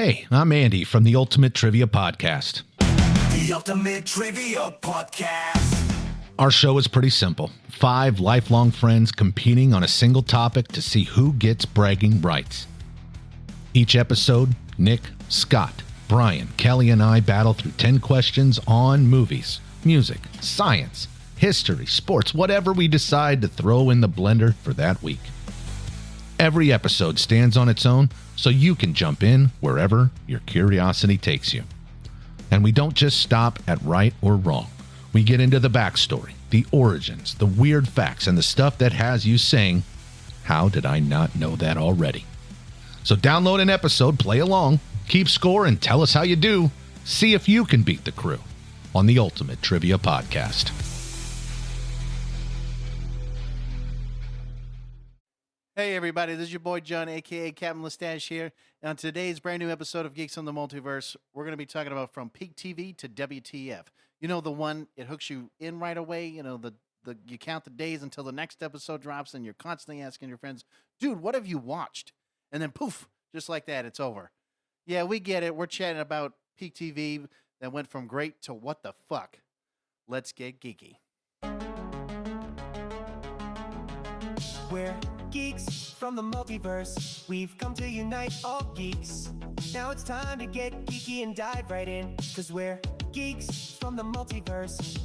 Hey, I'm Andy from the Ultimate Trivia Podcast. The Ultimate Trivia Podcast. Our show is pretty simple. 5 lifelong friends competing on a single topic to see who gets bragging rights. Each episode, Nick, Scott, Brian, Kelly, and I battle through 10 questions on movies, music, science, history, sports, whatever we decide to throw in the blender for that week. Every episode stands on its own, so you can jump in wherever your curiosity takes you. And we don't just stop at right or wrong. We get into the backstory, the origins, the weird facts, and the stuff that has you saying, how did I not know that already? So download an episode, play along, keep score, and tell us how you do. See if you can beat the crew on the Ultimate Trivia Podcast. Hey everybody, this is your boy John, aka Captain Lestage here. And on today's brand new episode of Geeks from the Multiverse, we're going to be talking about from peak TV to WTF. You know, the one, it hooks you in right away. You know, the you count the days until the next episode drops, and you're constantly asking your friends, dude, what have you watched? And then poof, just like that, it's over. Yeah, we get it. We're chatting about peak TV that went from great to what the fuck. Let's get geeky. We're geeks from the multiverse. We've come to unite all geeks. Now it's time to get geeky and dive right in, 'cause we're geeks from the multiverse.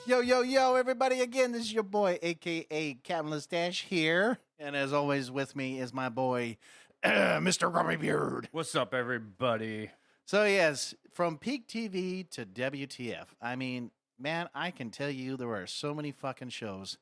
Yo, everybody, again, this is your boy, a.k.a. Captain Lestage here. And as always, with me is my boy, Mr. Grumpy Beard. What's up, everybody? So, yes, from peak TV to WTF. I mean, man, I can tell you there are so many fucking shows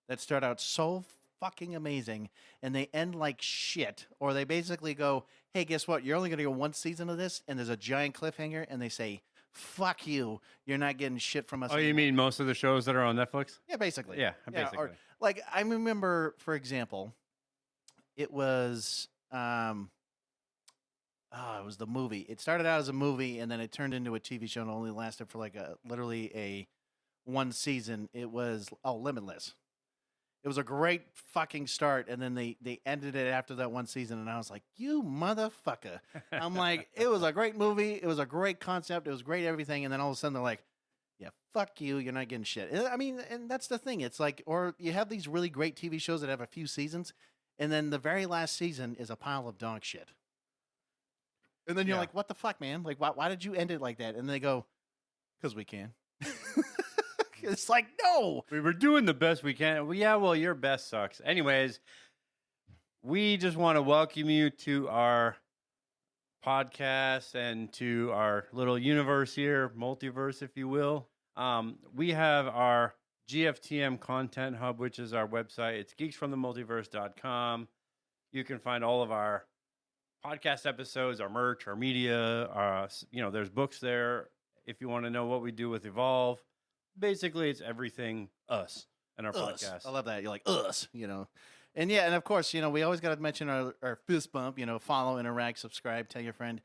that start out so fucking amazing and they end like shit. Or they basically go, hey, guess what? You're only going to go one season of this, and there's a giant cliffhanger, and they say, fuck you. You're not getting shit from us. Oh, you mean most of the shows that are on Netflix? Yeah, basically. Yeah, basically. Or, like, I remember, for example, it was... it was the movie. It started out as a movie, and then it turned into a TV show and only lasted for like literally a one season. It was, Limitless. It was a great fucking start, and then they ended it after that one season, and I was like, you motherfucker. I'm like, it was a great movie. It was a great concept. It was great everything, and then all of a sudden they're like, yeah, fuck you. You're not getting shit. I mean, and that's the thing. It's like, or you have these really great TV shows that have a few seasons, and then the very last season is a pile of dog shit. And then you're like, what the fuck, man? Like, why did you end it like that? And they go, because we can. It's like, no. We were doing the best we can. Well, yeah, well, your best sucks. Anyways, we just want to welcome you to our podcast and to our little universe here, multiverse, if you will. We have our GFTM content hub, which is our website. It's geeksfromthemultiverse.com. You can find all of our podcast episodes, our merch, our media, there's books there if you want to know what we do with Evolve. Basically, it's everything us and our podcast. I love that. You're like, us, And yeah, and of course, we always got to mention our fist bump, follow, interact, subscribe, tell your friend,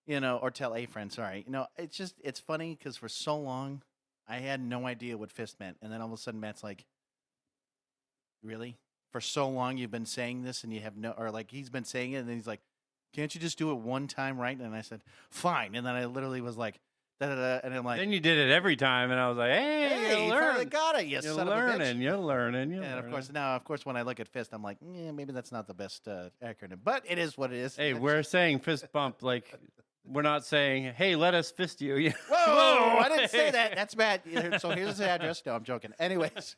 or tell a friend, sorry. It's funny because for so long, I had no idea what fist meant. And then all of a sudden, Matt's like, really? For so long, you've been saying this and you have he's been saying it and then he's like, can't you just do it one time, right? And I said, fine. And then I literally was like, da-da-da. And I'm like... Then you did it every time. And I was like, hey, you finally got it, you son of a bitch. You're learning. And of course, when I look at fist, I'm like, maybe that's not the best acronym. But it is what it is. Hey, we're saying fist bump. Like, we're not saying, hey, let us fist you. Whoa, I didn't say that. That's bad. So here's the address. No, I'm joking. Anyways...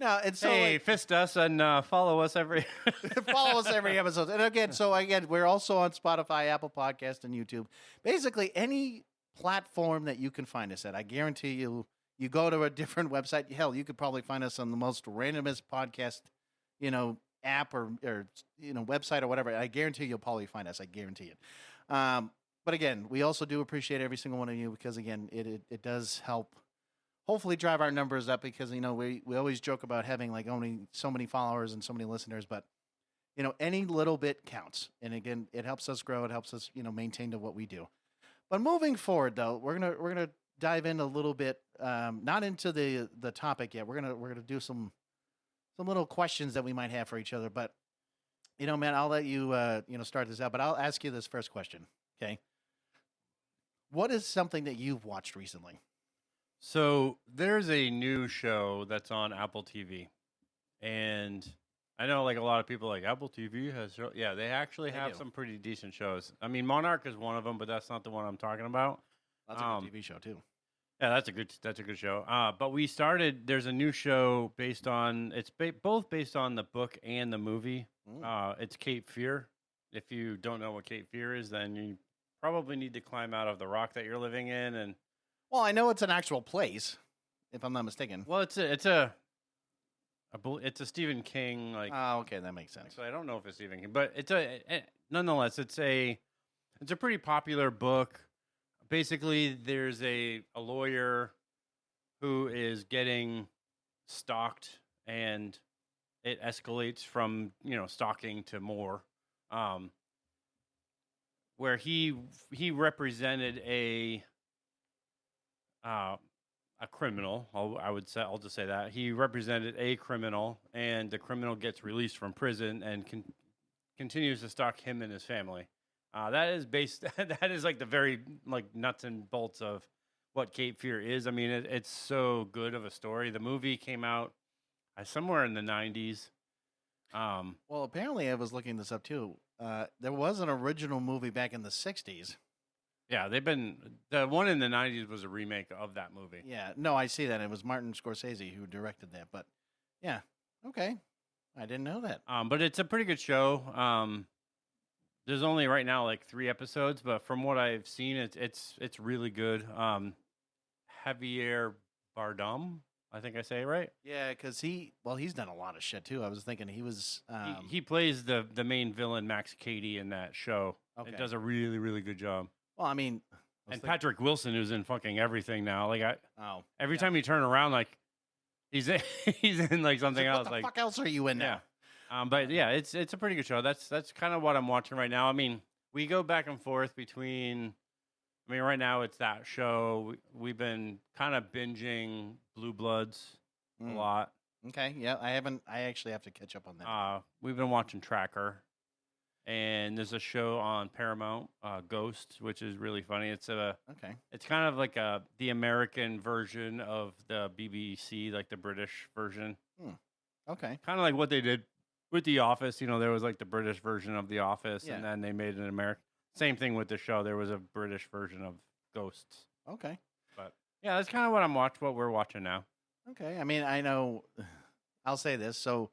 No, and so hey, fist us and follow us every episode. And again, we're also on Spotify, Apple Podcast, and YouTube. Basically, any platform that you can find us at. I guarantee you go to a different website. Hell, you could probably find us on the most randomest podcast, app or website or whatever. I guarantee you'll probably find us. I guarantee it. But again, we also do appreciate every single one of you because again, it does help. Hopefully drive our numbers up because, we always joke about having like only so many followers and so many listeners, but, any little bit counts. And again, it helps us grow. It helps us, maintain to what we do. But moving forward, though, we're gonna dive in a little bit not into the topic yet. We're gonna do some little questions that we might have for each other. But man, I'll let you start this out. But I'll ask you this first question. Okay, what is something that you've watched recently? So there's a new show that's on Apple TV, and I know like a lot of people like Apple TV has yeah, they actually They have do. some pretty decent shows. I mean, Monarch is one of them, but that's not the one I'm talking about. That's a good TV show too. Yeah, that's a good show. But there's a new show based on both based on the book and the movie. Mm. It's Cape Fear. If you don't know what Cape Fear is, then you probably need to climb out of the rock that you're living in. And Well, I know it's an actual place, if I'm not mistaken. well, it's a Stephen King like. Oh, okay, that makes sense. Actually, I don't know if it's Stephen King, but nonetheless, it's a pretty popular book. Basically, there's a lawyer who is getting stalked, and it escalates from stalking to more. Where he represented a criminal. I'll just say that he represented a criminal, and the criminal gets released from prison and continues to stalk him and his family. That is based. That is like the very like nuts and bolts of what Cape Fear is. I mean, it's so good of a story. The movie came out somewhere in the 90s. Well, apparently, I was looking this up too. There was an original movie back in the '60s. Yeah, the one in the 90s was a remake of that movie. Yeah, no, I see that. It was Martin Scorsese who directed that. But yeah, okay, I didn't know that. But it's a pretty good show. There's only right now like 3 episodes, but from what I've seen, it's really good. Javier Bardem, I think I say it right. Yeah, because he's done a lot of shit too. I was thinking he was. He plays the main villain Max Cady in that show. Okay. It does a really really good job. Well, I mean, And Patrick Wilson, who's in fucking everything now. Like every yeah. time you turn around, like he's in, he's in like something What else. the Like fuck else are you in now? but yeah, it's a pretty good show. That's kind of what I'm watching right now. I mean, we go back and forth between. I mean, right now it's that show. We've been kind of binging Blue Bloods a lot. Okay, yeah, I haven't. I actually have to catch up on that. We've been watching Tracker, and there's a show on Paramount, Ghosts, which is really funny. It's Okay. It's kind of like the American version of the BBC, like the British version. Okay. Kind of like what they did with The Office. There was like the British version of The Office, Yeah. and then they made an American. Same thing with the show. There was a British version of Ghosts. Okay. But yeah, that's kind of what we're watching now. Okay. I mean, I know. I'll say this. So,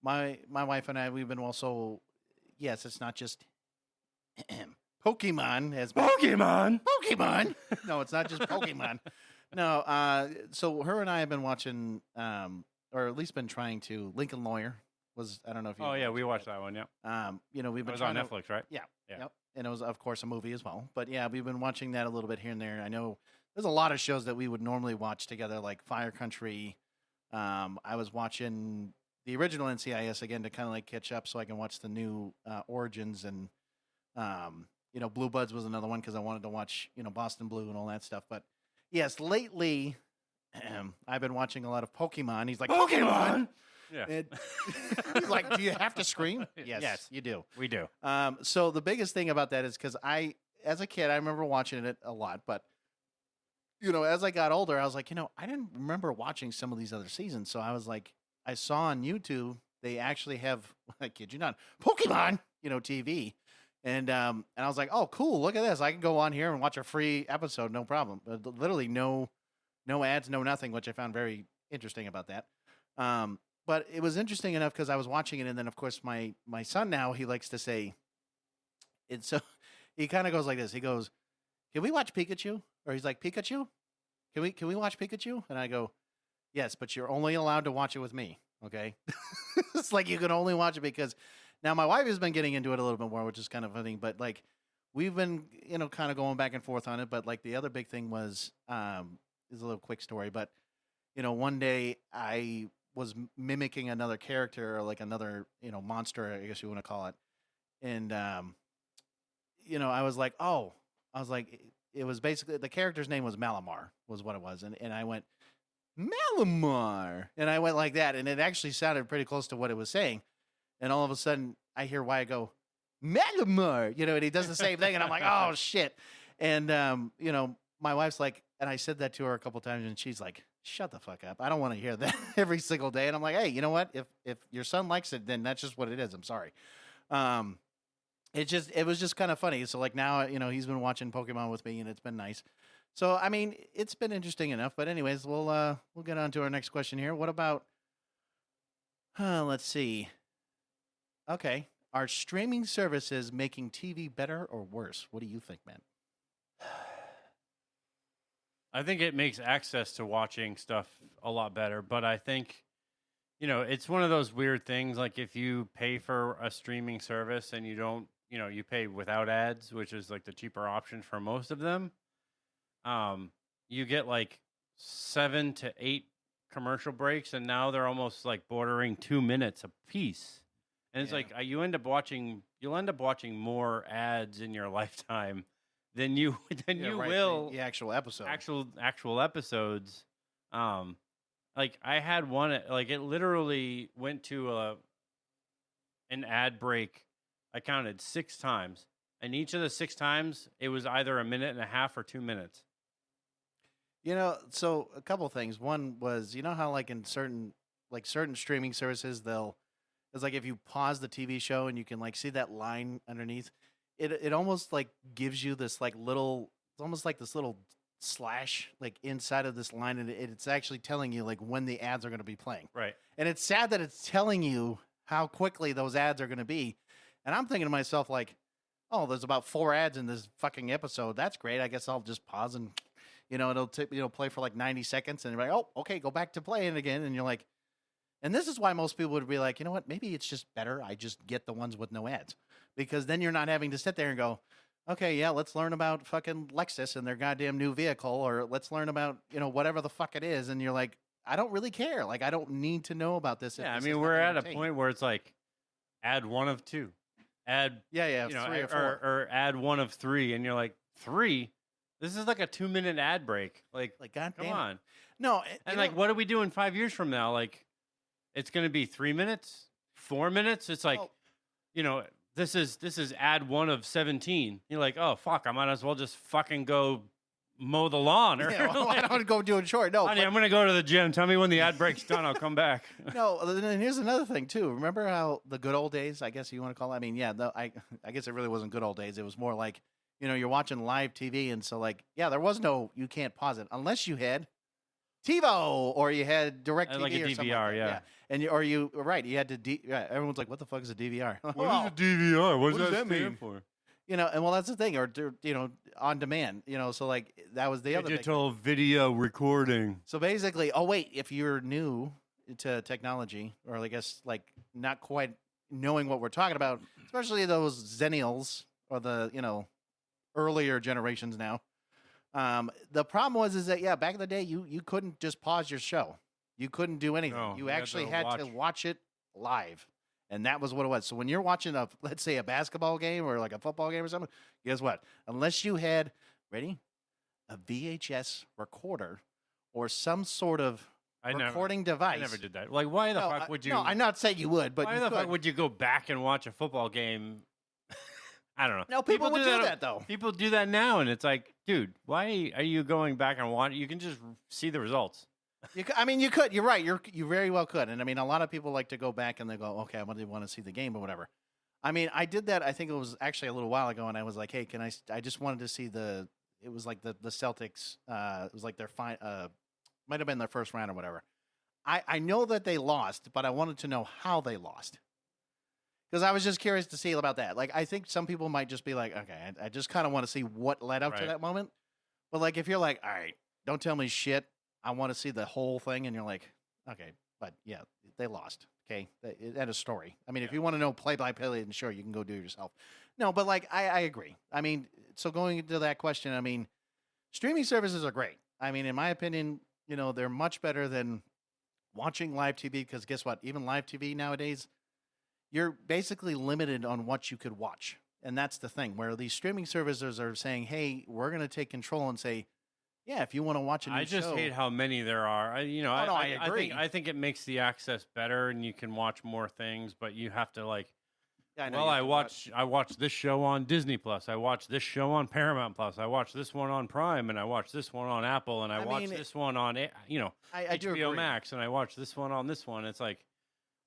my wife and I, we've been also. Yes, it's not just Pokemon has been Pokemon. No, it's not just Pokemon. No. So her and I have been watching, or at least been trying to. Lincoln Lawyer was. I don't know if you. Oh yeah, we watched that one. Yeah. We've It been was on trying to, Netflix, right? Yeah. Yeah. Yep. And it was, of course, a movie as well. But yeah, we've been watching that a little bit here and there. I know there's a lot of shows that we would normally watch together, like Fire Country. I was watching the original NCIS again to kind of like catch up so I can watch the new Origins. And, Blue Bloods was another one because I wanted to watch, Boston Blue and all that stuff. But yes, lately I've been watching a lot of Pokemon. He's like, Pokemon! Yeah. He's like, do you have to scream? Yes, you do. We do. So the biggest thing about that is because as a kid, I remember watching it a lot, but as I got older, I was like, I didn't remember watching some of these other seasons. So I was like, I saw on YouTube they actually have, I kid you not, Pokemon, TV, and I was like, oh, cool, look at this, I can go on here and watch a free episode, no problem. Literally no ads, no nothing, which I found very interesting about that. But it was interesting enough because I was watching it, and then of course my son now he likes to say, it's so he kind of goes like this. He goes, "Can we watch Pikachu?" Or he's like, "Pikachu? Can we watch Pikachu?" And I go, "Yes, but you're only allowed to watch it with me." Okay, it's like you can only watch it because now my wife has been getting into it a little bit more, which is kind of funny. But like we've been kind of going back and forth on it. But like the other big thing was is a little quick story, but one day I was mimicking another character or like another, monster, I guess you want to call it. And, I was like, it was basically, the character's name was Malamar was what it was. And I went, Malamar. And I went like that, and it actually sounded pretty close to what it was saying. And all of a sudden, I hear Wyatt go, Malamar, and he does the same thing. And I'm like, oh, shit. And, my wife's like, and I said that to her a couple times, and she's like, shut the fuck up. I don't want to hear that every single day. And I'm like, hey, you know what? If your son likes it, then that's just what it is. I'm sorry. It was just kind of funny. So like now, he's been watching Pokemon with me, and it's been nice. So, I mean, it's been interesting enough. But anyways, we'll get on to our next question here. What about, let's see. Okay. Are streaming services making TV better or worse? What do you think, man? I think it makes access to watching stuff a lot better, but I think, it's one of those weird things. Like if you pay for a streaming service and you don't, you pay without ads, which is like the cheaper option for most of them. You get like 7 to 8 commercial breaks, and now they're almost like bordering 2 minutes a piece. And it's like you'll end up watching more ads in your lifetime than you will the actual episode. Actual episodes. Like I had one, like it literally went to an ad break. I counted 6 times, and each of the 6 times it was either a minute and a half or 2 minutes. So a couple things. One was, how like in certain streaming services, it's like if you pause the TV show and you can like see that line underneath, it almost like gives you this like little, it's almost like this little slash like inside of this line, and it's actually telling you like when the ads are going to be playing. Right. And it's sad that it's telling you how quickly those ads are going to be. And I'm thinking to myself like, oh, there's about 4 ads in this fucking episode. That's great. I guess I'll just pause and, it'll play for like 90 seconds, and you're like, oh, okay, go back to playing again. And you're like, and this is why most people would be like, you know what, maybe it's just better I just get the ones with no ads, because then you're not having to sit there and go, okay, yeah, let's learn about fucking Lexus and their goddamn new vehicle, or let's learn about, whatever the fuck it is. And you're like, I don't really care. Like, I don't need to know about this. Yeah, I mean, we're at a point where it's like, add 1 of 2. Add 3 or 4. or add 1 of 3, and you're like, 3? This is like a 2-minute ad break. Like goddamn, come on. No, and like, what are we doing 5 years from now? Like, it's going to be 3 minutes, 4 minutes. It's like, this is ad 1 of 17. You're like, oh fuck, I might as well just fucking go mow the lawn, or I don't go do it short. No, honey, I'm going to go to the gym. Tell me when the ad break's done. I'll come back. No, and here's another thing too. Remember how the good old days, I guess you want to call it? I mean, yeah, I guess it really wasn't good old days. It was more like, you're watching live TV, and so like, yeah, there was no, you can't pause it unless you had TiVo or you had Direct TV like a or something DVR, like that. And you had to everyone's like, what the fuck is a DVR? What is a DVR? What does that mean for? And well, that's the thing, or on demand, so like that was the other thing. Digital video recording. So basically, oh wait, if you're new to technology, or I guess like not quite knowing what we're talking about, especially those Zennials or the earlier generations now. The problem is that back in the day you couldn't just pause your show. You couldn't do anything. No, you actually had to watch it live. And that was what it was. So when you're watching let's say a basketball game or like a football game or something, guess what? Unless you had a VHS recorder or some sort of recording device. I never did that. Like, why the fuck would you? No, I'm not saying you would, but why the fuck would you go back and watch a football game? I don't know. No, people would do that though. People do that now, and it's like, dude, why are you going back and watch? You can just see the results. You could. You're right. You very well could. And I mean, a lot of people like to go back and they go, okay, I want to see the game or whatever. I mean, I did that. I think it was actually a little while ago, and I was like, hey, can I just wanted to see it was like the Celtics. It was like their might have been their first round or whatever. I know that they lost, but I wanted to know how they lost. Because I was just curious to see about that. Like, I think some people might just be like, okay, I just kind of want to see what led up to that moment. But like, if you're like, all right, don't tell me shit. I want to see the whole thing. And you're like, okay, but yeah, they lost. Okay. That is story. I mean, if you want to know play by play, then sure, you can go do it yourself. No, but like, I agree. I mean, so going into that question, I mean, streaming services are great. I mean, in my opinion, they're much better than watching live TV, because guess what? Even live TV nowadays, you're basically limited on what you could watch. And that's the thing, where these streaming services are saying, hey, we're going to take control and say, Yeah, if you want to watch a new I just show. hate how many there are. I agree. I think it makes the access better, and you can watch more things. But you have to like. Yeah, I know Well, you have to I watched this show on Disney Plus. I watched this show on Paramount Plus. I watched this one on Prime, and I watched this one on Apple, and I watched this one on I do HBO agree. Max, and I watched this one on this one. It's like,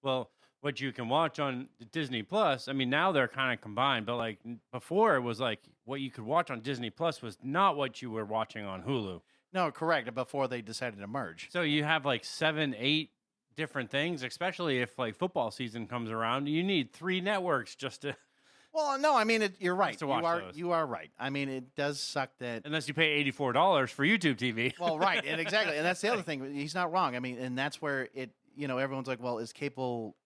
well, what you can watch on Disney Plus. I mean, now they're kind of combined, but like before, it was like what you could watch on Disney Plus was not what you were watching on Hulu. No, correct. Before they decided to merge. So you have like 7, 8 different things, especially if like football season comes around. You need 3 networks just to. Well, no, I mean you're right. to watch those. You are right. I mean, it does suck that. Unless you pay $84 for YouTube TV. Well, right, and exactly, and that's the other thing. He's not wrong. I mean, and that's where it. Everyone's like, well, is cable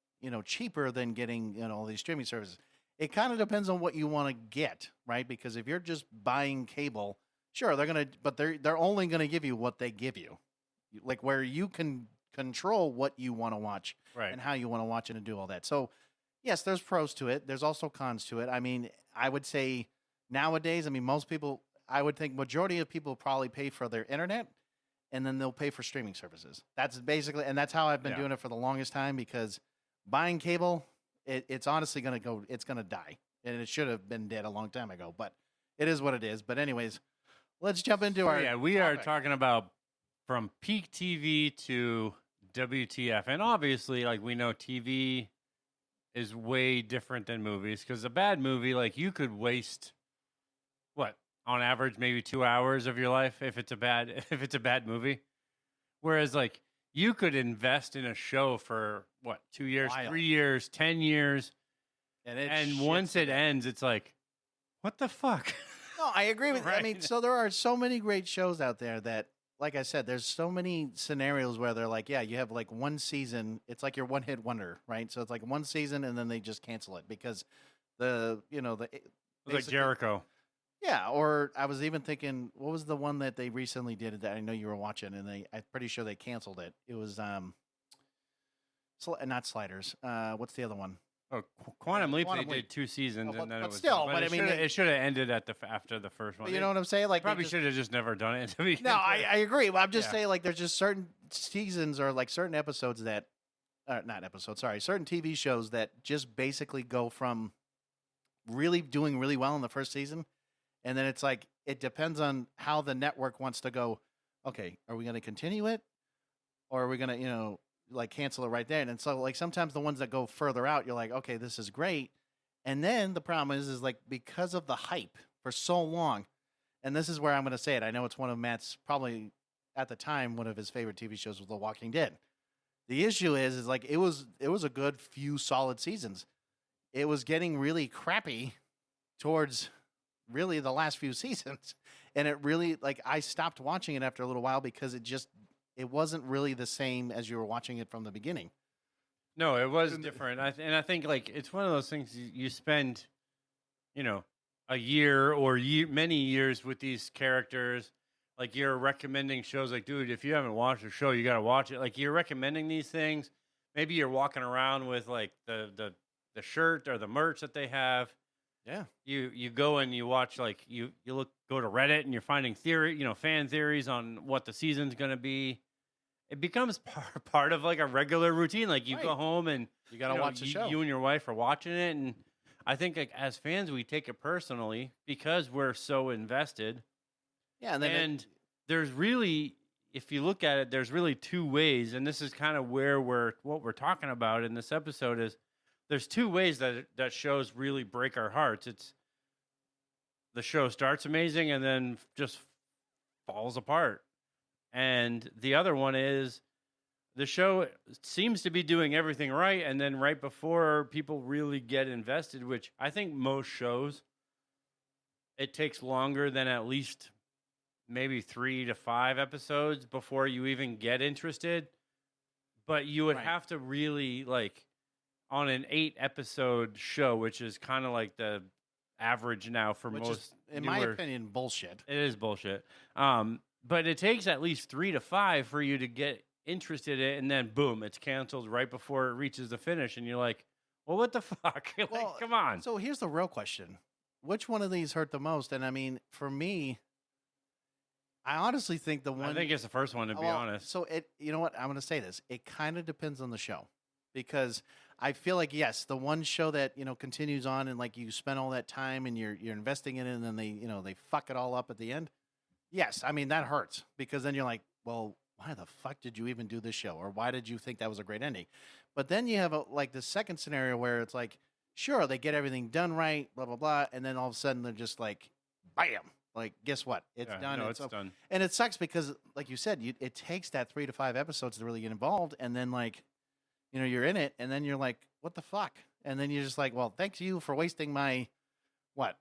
cheaper than getting all these streaming services? It kind of depends on what you want to get, right? Because if you're just buying cable, sure, they're only gonna give you what they give you, like where you can control what you want to watch Right. and how you want to watch it and do all that. So, yes, there's pros to it. There's also cons to it. I mean, I would say nowadays, most people, I would think majority of people probably pay for their internet and then they'll pay for streaming services. That's basically, and that's how I've been doing it for the longest time, because buying cable, it's honestly going to it's going to die. And it should have been dead a long time ago, but it is what it is. But anyways, let's jump into our we are topic. talking about from peak TV to WTF. And obviously, like we know TV is way different than movies, because a bad movie, like you could waste what, on average, maybe 2 hours of your life if it's a bad movie. Whereas like you could invest in a show for what, 2 years, Wild. 3 years, 10 years. And And once it ends, it's like, what the fuck? No, I agree with. I mean, Right. so there are so many great shows out there that, like I said, there's so many scenarios where they're like, yeah, you have like one season. It's like your one hit wonder, right? So it's like one season and then they just cancel it because the Like basically- Jericho. Yeah, or I was even thinking, what was the one that they recently did that I know you were watching, and I'm pretty sure they canceled it. It was not Sliders. What's the other one? Oh, Quantum Leap, Quantum they Leap. did 2 seasons, Well, and then but it was still, done. but I mean, it should have ended at after the first one. You know what I'm saying? Like they Probably just- should have just never done it. No, I agree. Well, I'm just Yeah. saying, like, there's just certain seasons or like certain episodes that, not episodes, sorry, certain TV shows that just basically go from really doing really well in the first season, and then it's like it depends on how the network wants to go. Okay, are we going to continue it, or are we going to, like cancel it right there? And so, like sometimes the ones that go further out, you're like, okay, this is great, and then the problem is like because of the hype for so long. And this is where I'm going to say it. I know it's one of Matt's probably at the time one of his favorite TV shows was The Walking Dead. The issue is like it was a good few solid seasons. It was getting really crappy towards really the last few seasons, and it really like I stopped watching it after a little while because it wasn't really the same as you were watching it from the beginning. No, it was different. And I think like it's one of those things you spend, a year or many years with these characters. Like you're recommending shows like, dude, if you haven't watched a show, you got to watch it. Like you're recommending these things. Maybe you're walking around with like the shirt or the merch that they have. Yeah. You go and you watch, like you go to Reddit and you're finding fan theories on what the season's going to be. It becomes part of like a regular routine. Like you Right. go home and You got to watch the show. You and your wife are watching it, and I think like as fans we take it personally because we're so invested. Yeah, and then And there's really, if you look at it, there's really 2 ways, and this is kind of where what we're talking about in this episode is there's 2 ways that shows really break our hearts. It's the show starts amazing and then just falls apart. And the other one is the show seems to be doing everything right, and then right before people really get invested, which I think most shows, it takes longer than at least maybe 3 to 5 episodes before you even get interested. But you would Right. have to really like on an 8-episode show, which is kind of like the average now for which most. is, in my newer- opinion, bullshit. it is bullshit. But it takes at least 3 to 5 for you to get interested in it, and then boom, it's canceled right before it reaches the finish, and you're like, well, what the fuck? Like, Well, come on. So here's the real question: which one of these hurt the most? And I mean, for me, I honestly think the one. I think it's the first one, to be Well, honest. So you know what? I'm going to say this. It kind of depends on the show, because I feel like yes, the one show that continues on and like you spend all that time and you're investing in it, and then they fuck it all up at the end. Yes, I mean that hurts, because then you're like, well, why the fuck did you even do this show, or why did you think that was a great ending? But then you have like the second scenario where it's like, sure, they get everything done right, blah blah blah, and then all of a sudden they're just like, bam. Like, guess what? It's done. No, it's done. And it sucks because, like you said, it takes that 3 to 5 episodes to really get involved. And then, like, you're in it, and then you're like, what the fuck? And then you're just like, well, thanks you for wasting my, what?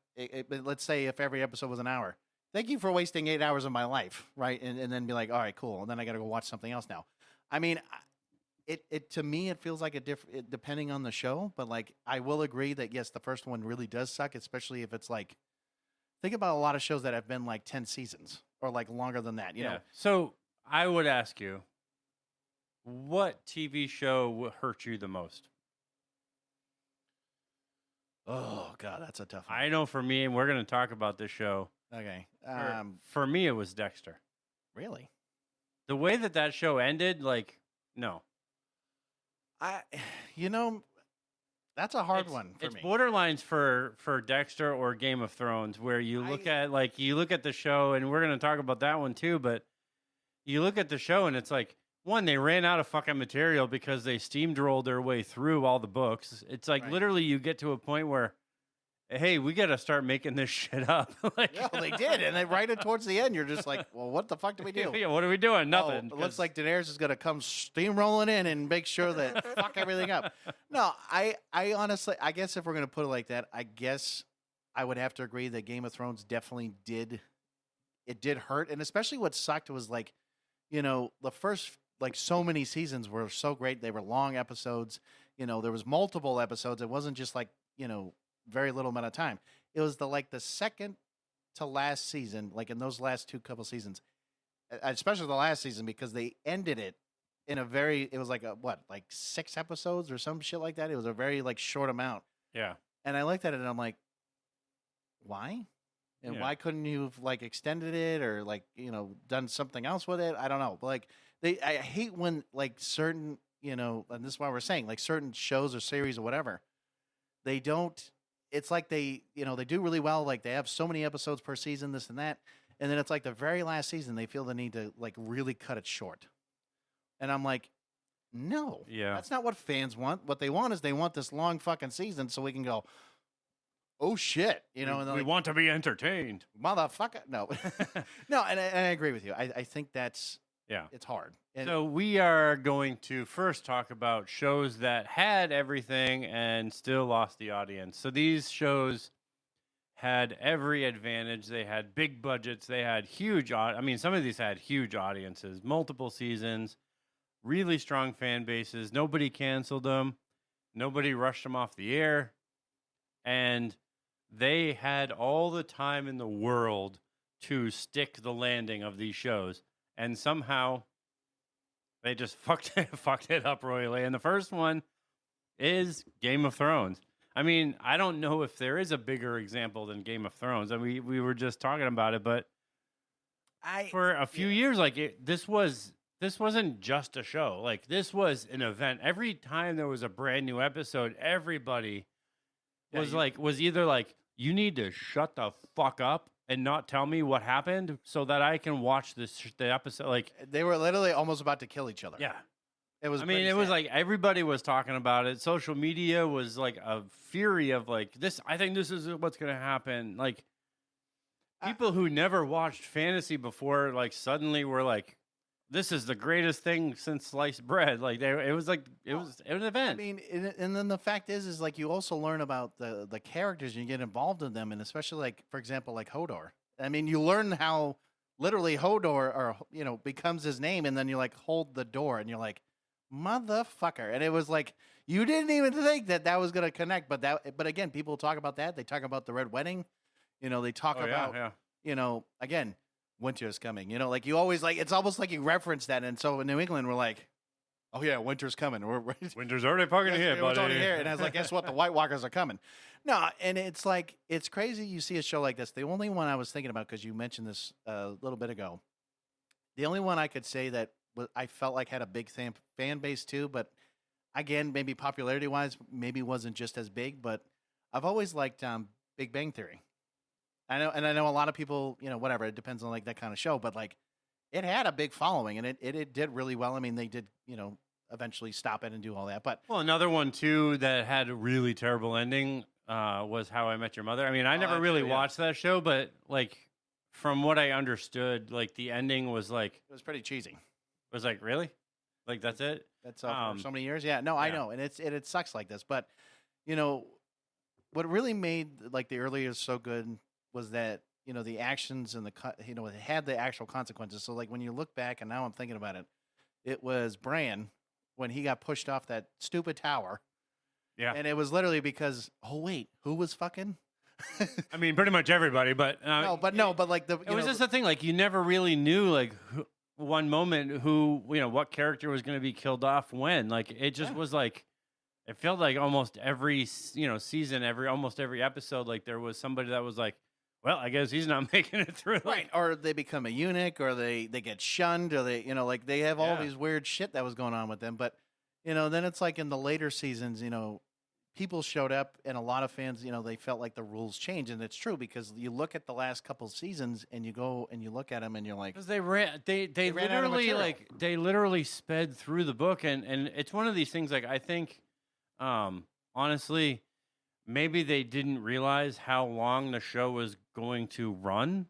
Let's say if every episode was an hour. Thank you for wasting 8 hours of my life, right? And then be like, all right, cool. And then I got to go watch something else now. I mean, to me, it feels like depending on the show. But, like, I will agree that, yes, the first one really does suck, especially if it's like, think about a lot of shows that have been like 10 seasons or like longer than that, you know? So I would ask you, what TV show hurt you the most? Oh, God, that's a tough one. I know for me, and we're going to talk about this show. Okay. For me, it was Dexter. Really? The way that show ended, like, no. That's a hard one for it's me. It's borderlines for Dexter or Game of Thrones, where you look at the show, and we're going to talk about that one too, but you look at the show and it's like, one, they ran out of fucking material because they steamrolled their way through all the books. It's like literally you get to a point where, hey, we got to start making this shit up. Like, yeah, they did. And then right towards the end, you're just like, well, what the fuck do we do? Yeah, what are we doing? Nothing. It looks like Daenerys is going to come steamrolling in and make sure that fuck everything up. No, I honestly, I guess if we're going to put it like that, I guess I would have to agree that Game of Thrones definitely did hurt. And especially what sucked was like, the first, like so many seasons were so great. They were long episodes. There was multiple episodes. It wasn't just like, very little amount of time. It was the second to last season, like in those last couple seasons, especially the last season, because they ended it in it was like 6 episodes or some shit like that. It was a very like short amount. Yeah. And I looked at it and I'm like, why? And why couldn't you have like extended it or like, done something else with it? I don't know. But like I hate when like certain, and this is why we're saying like certain shows or series or whatever, they don't. It's like they do really well. Like they have so many episodes per season, this and that. And then it's like the very last season, they feel the need to like really cut it short. And I'm like, no, that's not what fans want. What they want is they want this long fucking season so we can go, oh shit. And we want to be entertained. Motherfucker. No, no. And I agree with you. I think that's, it's hard. And so we are going to first talk about shows that had everything and still lost the audience. So these shows had every advantage. They had big budgets. They had some of these had huge audiences, multiple seasons, really strong fan bases. Nobody canceled them. Nobody rushed them off the air. And they had all the time in the world to stick the landing of these shows. And somehow they just fucked it up royally. And the first one is Game of Thrones. I mean, I don't know if there is a bigger example than Game of Thrones. And we were just talking about it, but for a few years, like this wasn't just a show. Like this was an event. Every time there was a brand new episode, everybody was either like, you need to shut the fuck up and not tell me what happened so that I can watch the episode. Like they were literally almost about to kill each other. Yeah. It was. I mean, it was like everybody was talking about it. Social media was like a fury of like this. I think this is what's going to happen. Like people who never watched fantasy before, like suddenly were like, this is the greatest thing since sliced bread. Like it was an event. I mean, and then the fact is like you also learn about the characters and you get involved in them, and especially like for example like Hodor. I mean, you learn how literally Hodor becomes his name, and then you like hold the door, and you're like, motherfucker, and it was like you didn't even think that was gonna connect, but again, people talk about that. They talk about the Red Wedding. They talk about again. Winter is coming, like you always like, it's almost like you reference that. And so in New England, we're like, oh yeah, winter's coming. Winter's already fucking here, buddy. It's already here. And I was like, guess what? The White Walkers are coming. No. And it's like, it's crazy. You see a show like this. The only one I was thinking about, cause you mentioned this a little bit ago, The only one I could say that I felt like had a big fan base too, but again, maybe popularity wise, maybe wasn't just as big. But I've always liked Big Bang Theory. I know a lot of people, whatever. It depends on like that kind of show, but like it had a big following, and it did really well. I mean, they did, eventually stop it and do all that. But Well, another one too that had a really terrible ending was How I Met Your Mother. I mean, I never that really too, yeah. watched that show, but like from what I understood, like the ending was like it was pretty cheesy. really, like that's it. That's for so many years. Yeah, no, I yeah. know, and it sucks like this. But what really made like the early years so good was that the actions and it had the actual consequences. So like when you look back, and now I'm thinking about it, it was Bran when he got pushed off that stupid tower. Yeah, And it was literally because, oh wait, who was fucking? I mean, pretty much everybody, but but like it was just the thing. Like you never really knew like one moment who what character was going to be killed off when. Like it just was like it felt like almost every season, almost every episode, like there was somebody that was like, well, I guess he's not making it through. Right, or they become a eunuch, or they get shunned, or they like they have all these weird shit that was going on with them. But then it's like in the later seasons, people showed up, and a lot of fans, they felt like the rules changed, and it's true because you look at the last couple seasons, and you go and you look at them, and you're like, because they ran out of material. they literally sped through the book, and it's one of these things. Like I think, honestly, maybe they didn't realize how long the show was going to run.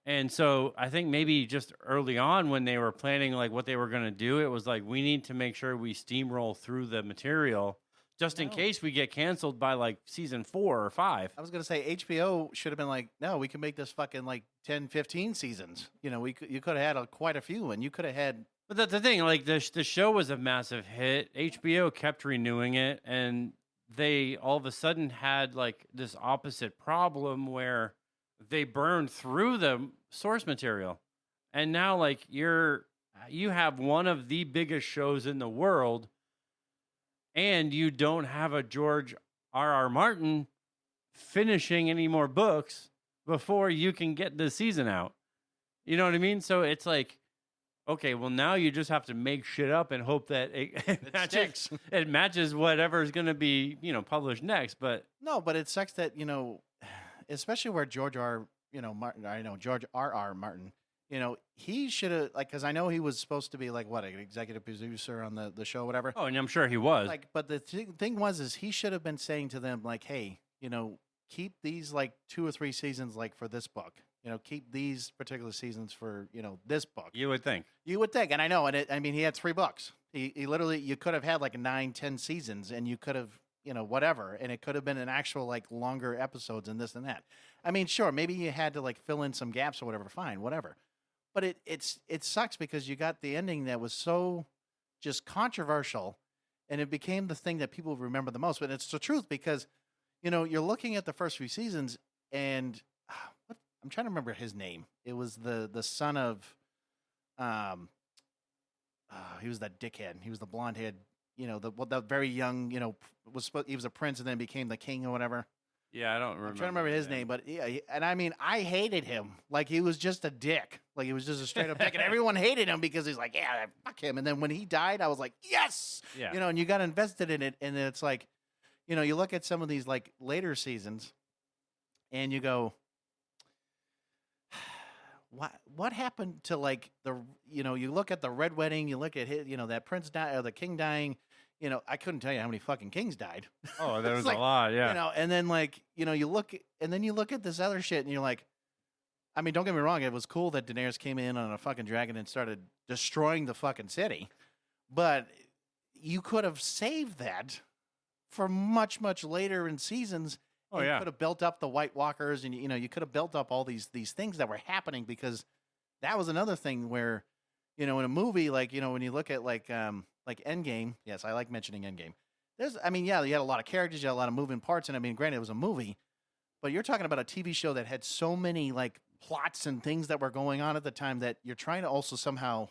And so I think maybe just early on when they were planning like what they were going to do, it was like, we need to make sure we steamroll through the material just in case we get canceled by like season 4 or 5. I was going to say HBO should have been like, no, we can make this fucking like 10, 15 seasons. You could have had quite a few, and you could have had. But that's the thing, like the show was a massive hit. HBO kept renewing it, and they all of a sudden had like this opposite problem where they burned through the source material. And now like you have one of the biggest shows in the world, and you don't have a George R.R. Martin finishing any more books before you can get the season out. You know what I mean? So it's like, okay, well now you just have to make shit up and hope that it matches whatever is going to be, published next. But no, but it sucks that, especially where George R.R. Martin, he should have, like, because I know he was supposed to be like what, an executive producer on the show, whatever. Oh, and I'm sure he was. Like, but the thing is he should have been saying to them like, hey, keep these like 2 or 3 seasons like for this book. Keep these particular seasons for this book. You would think. And I know, and he had 3 books. He literally, you could have had like 9, 10 seasons, and you could have whatever, and it could have been an actual like longer episodes and this and that. I mean, sure, maybe you had to like fill in some gaps or whatever. Fine, whatever. But it sucks because you got the ending that was so just controversial, and it became the thing that people remember the most. But it's the truth because you're looking at the first few seasons, and I'm trying to remember his name. It was the son of, he was that dickhead. He was the blonde head, the very young, he was a prince and then became the king or whatever. Yeah, I don't remember. I'm trying to remember his name, but yeah, and I mean, I hated him. Like he was just a dick. Like he was just a straight up dick, and everyone hated him because he's like, yeah, fuck him. And then when he died, I was like, yes, and you got invested in it, and it's like, you look at some of these like later seasons, and you go, what happened to like you look at the Red Wedding, you look at his, that prince or the king dying, I couldn't tell you how many fucking kings died. Oh, there was like, a lot, yeah. And then like, you look at this other shit and you're like, I mean, don't get me wrong, it was cool that Daenerys came in on a fucking dragon and started destroying the fucking city, but you could have saved that for much, much later in seasons. Oh, you could have built up the White Walkers, and you could have built up all these things that were happening, because that was another thing where, in a movie like when you look at like Endgame. Yes, I like mentioning Endgame. You had a lot of characters, you had a lot of moving parts, and I mean, granted, it was a movie, but you're talking about a TV show that had so many like plots and things that were going on at the time that you're trying to also somehow,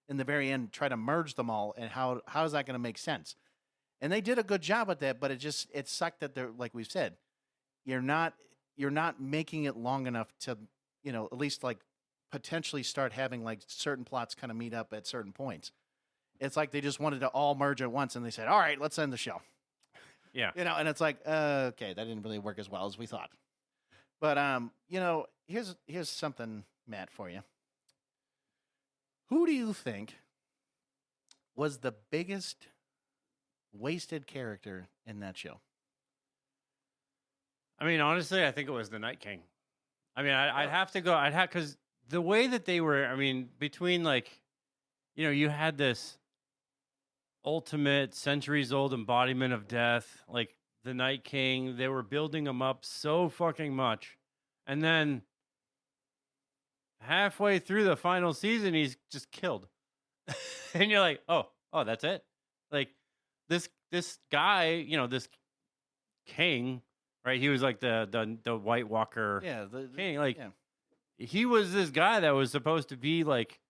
in the very end, try to merge them all, and how is that going to make sense? And they did a good job at that, but it sucked that they're, like we've said, you're not making it long enough to, at least like potentially start having like certain plots kind of meet up at certain points. It's like they just wanted to all merge at once, and they said, "All right, let's end the show." Yeah. And it's like, okay, that didn't really work as well as we thought. But here's something, Matt, for you. Who do you think was the biggest wasted character in that show? I mean, honestly, I think it was the Night King. I mean, I'd have to go. Because the way that they were, I mean, between like, you had this ultimate centuries-old embodiment of death, like the Night King. They were building him up so fucking much. And then halfway through the final season, he's just killed. And you're like, oh, that's it? Like, this guy, this king, right? He was like the White Walker king. Like, he was this guy that was supposed to be like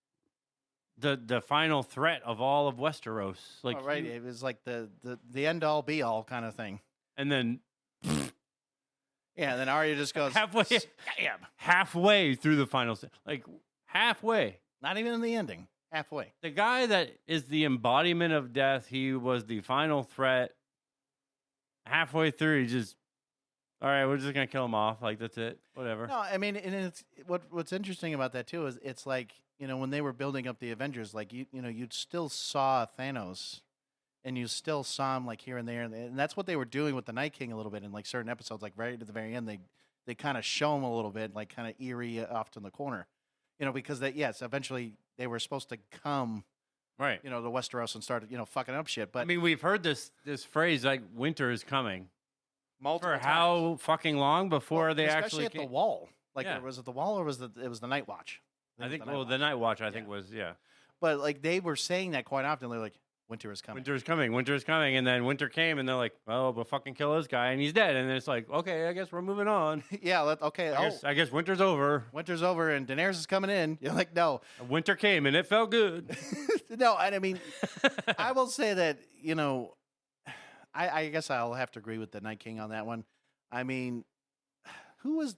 the final threat of all of Westeros. Like, right. It was like the end all be all kind of thing. And then and then Arya just goes halfway through the final like halfway. Not even in the ending. Halfway. The guy that is the embodiment of death, he was the final threat. Halfway through, he just, all right, we're just gonna kill him off. Like, that's it. Whatever. No, I mean, and it's what's interesting about that too is it's like, when they were building up the Avengers, like you'd still saw Thanos, and you still saw him like here and there, and that's what they were doing with the Night King a little bit in like certain episodes, like right at the very end, they kind of show him a little bit, like kind of eerie off to the corner, because eventually they were supposed to come, right, to Westeros and start, fucking up shit. But I mean, we've heard this phrase like winter is coming. Multiple for times. how fucking long before they especially actually at the wall? Like, Yeah. was it the wall or was it was the Night Watch? I think it was the Night Watch I think was But like they were saying that quite often. They're like, winter is coming. winter is coming, and then winter came, and they're like, well, we'll fucking kill this guy, and he's dead, and then it's like, okay, I guess we're moving on. Yeah. Okay. I guess winter's over. Winter's over and Daenerys is coming in. You're like, no. Winter came, and it felt good. No, and I mean, I will say that I guess I'll have to agree with the Night King on that one. I mean, who was?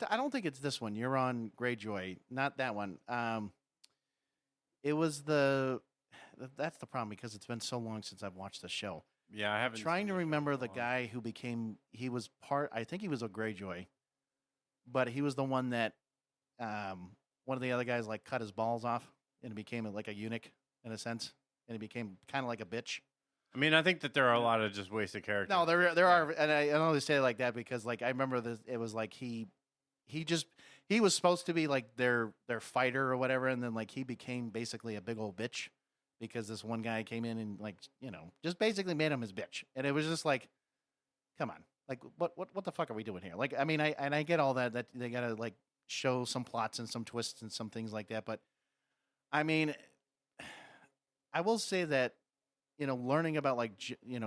I don't think it's this one. You're on Greyjoy, not that one. It was that's the problem because it's been so long since I've watched the show. Yeah, I haven't. Trying to seen it remember for the a while. guy who became. He was part. I think he was a Greyjoy, but he was the one that one of the other guys like cut his balls off and became like a eunuch in a sense, and he became kind of like a bitch. I mean, I think that there are a lot of just wasted characters. No, there are, and I only say it like that because like I remember this. It was like he was supposed to be like their fighter or whatever, and then like he became basically a big old bitch because this one guy came in and like just basically made him his bitch, and it was just like, come on, like what the fuck are we doing here? Like I mean I get all that they gotta like show some plots and some twists and some things like that, but I mean I will say that learning about like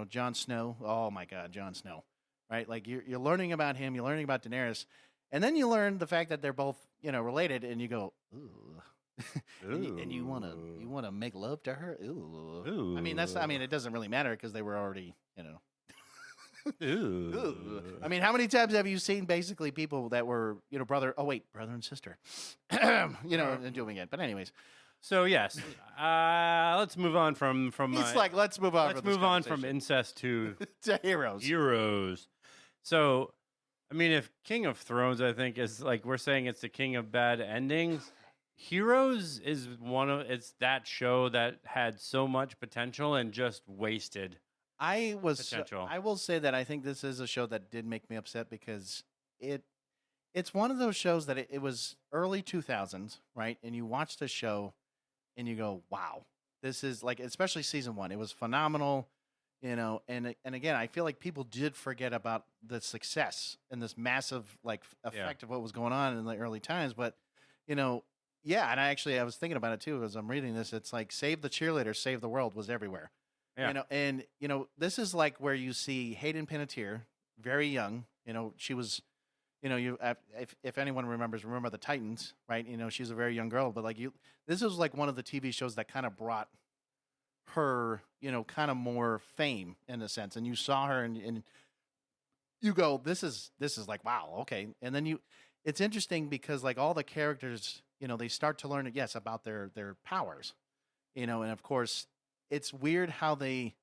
Jon Snow, oh my God, Jon Snow, right? Like you're learning about him, you're learning about Daenerys. And then you learn the fact that they're both, related, and you go, ooh, and you want to make love to her, ooh. Ooh. I mean, it doesn't really matter because they were already, Ooh. ooh. I mean, how many times have you seen basically people that were, brother and sister, and doing it? But anyways, So yes, let's move on from. it's like let's move on. Let's from this move on from conversation incest to to heroes. heroes. So, I mean, if King of Thrones, I think, is like we're saying it's the king of bad endings. Heroes is it's that show that had so much potential and just wasted. Potential. I will say that I think this is a show that did make me upset because it's one of those shows that it was early 2000s, right? And you watch the show and you go, wow, this is like, especially season 1, it was phenomenal. And again, I feel like people did forget about the success and this massive like effect of what was going on in the early times. But and I was thinking about it too as I'm reading this. It's like save the cheerleaders, save the world was everywhere. Yeah. And this is like where you see Hayden Panettiere, very young. She was, if anyone remember the Titans, right? She's a very young girl, but like this was like one of the TV shows that kind of brought her, kind of more fame in a sense. And you saw her and you go, this is like, wow. Okay. And then it's interesting because like all the characters, they start to learn, yes, about their powers, and of course, it's weird how they,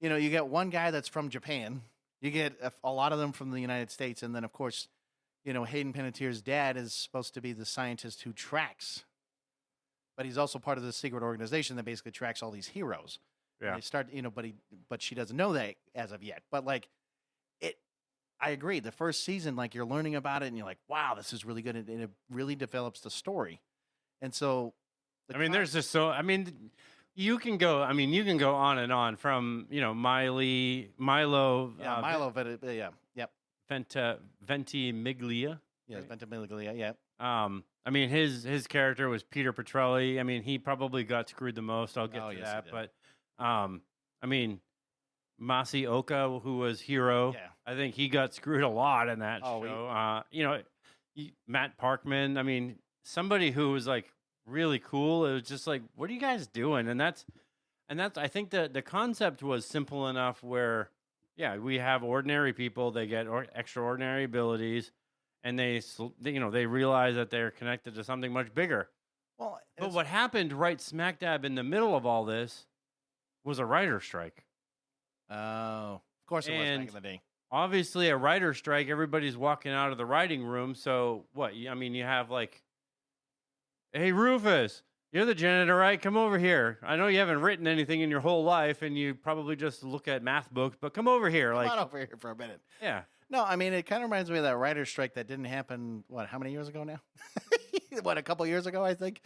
you get one guy that's from Japan, you get a lot of them from the United States, and then of course, Hayden Panettiere's dad is supposed to be the scientist who tracks, but he's also part of the secret organization that basically tracks all these heroes. Yeah. And they start, but she doesn't know that as of yet. But like, I agree. The first season, like you're learning about it, and you're like, wow, this is really good, and it really develops the story. And so, there's just so. You can go on and on from Milo. Yeah, Milo. Yep. Ventimiglia. Yeah, Ventimiglia. Yeah. His character was Peter Petrelli. He probably got screwed the most. I'll get to that, but Masioka, who was Hero, I think he got screwed a lot in that show. Matt Parkman. Somebody who was like really cool. It was just like, what are you guys doing? And that's. I think that the concept was simple enough where, we have ordinary people. They get extraordinary abilities, and they realize that they're connected to something much bigger. Well, but what happened right smack dab in the middle of all this was a writer's strike. Oh, of course it was back in the day. Obviously, a writer's strike, everybody's walking out of the writing room. So what? You have like, hey, Rufus, you're the janitor, right? Come over here. I know you haven't written anything in your whole life, and you probably just look at math books, but come over here. Come on over here for a minute. Yeah. No, it kind of reminds me of that writer's strike that didn't happen, how many years ago now? A couple years ago, I think.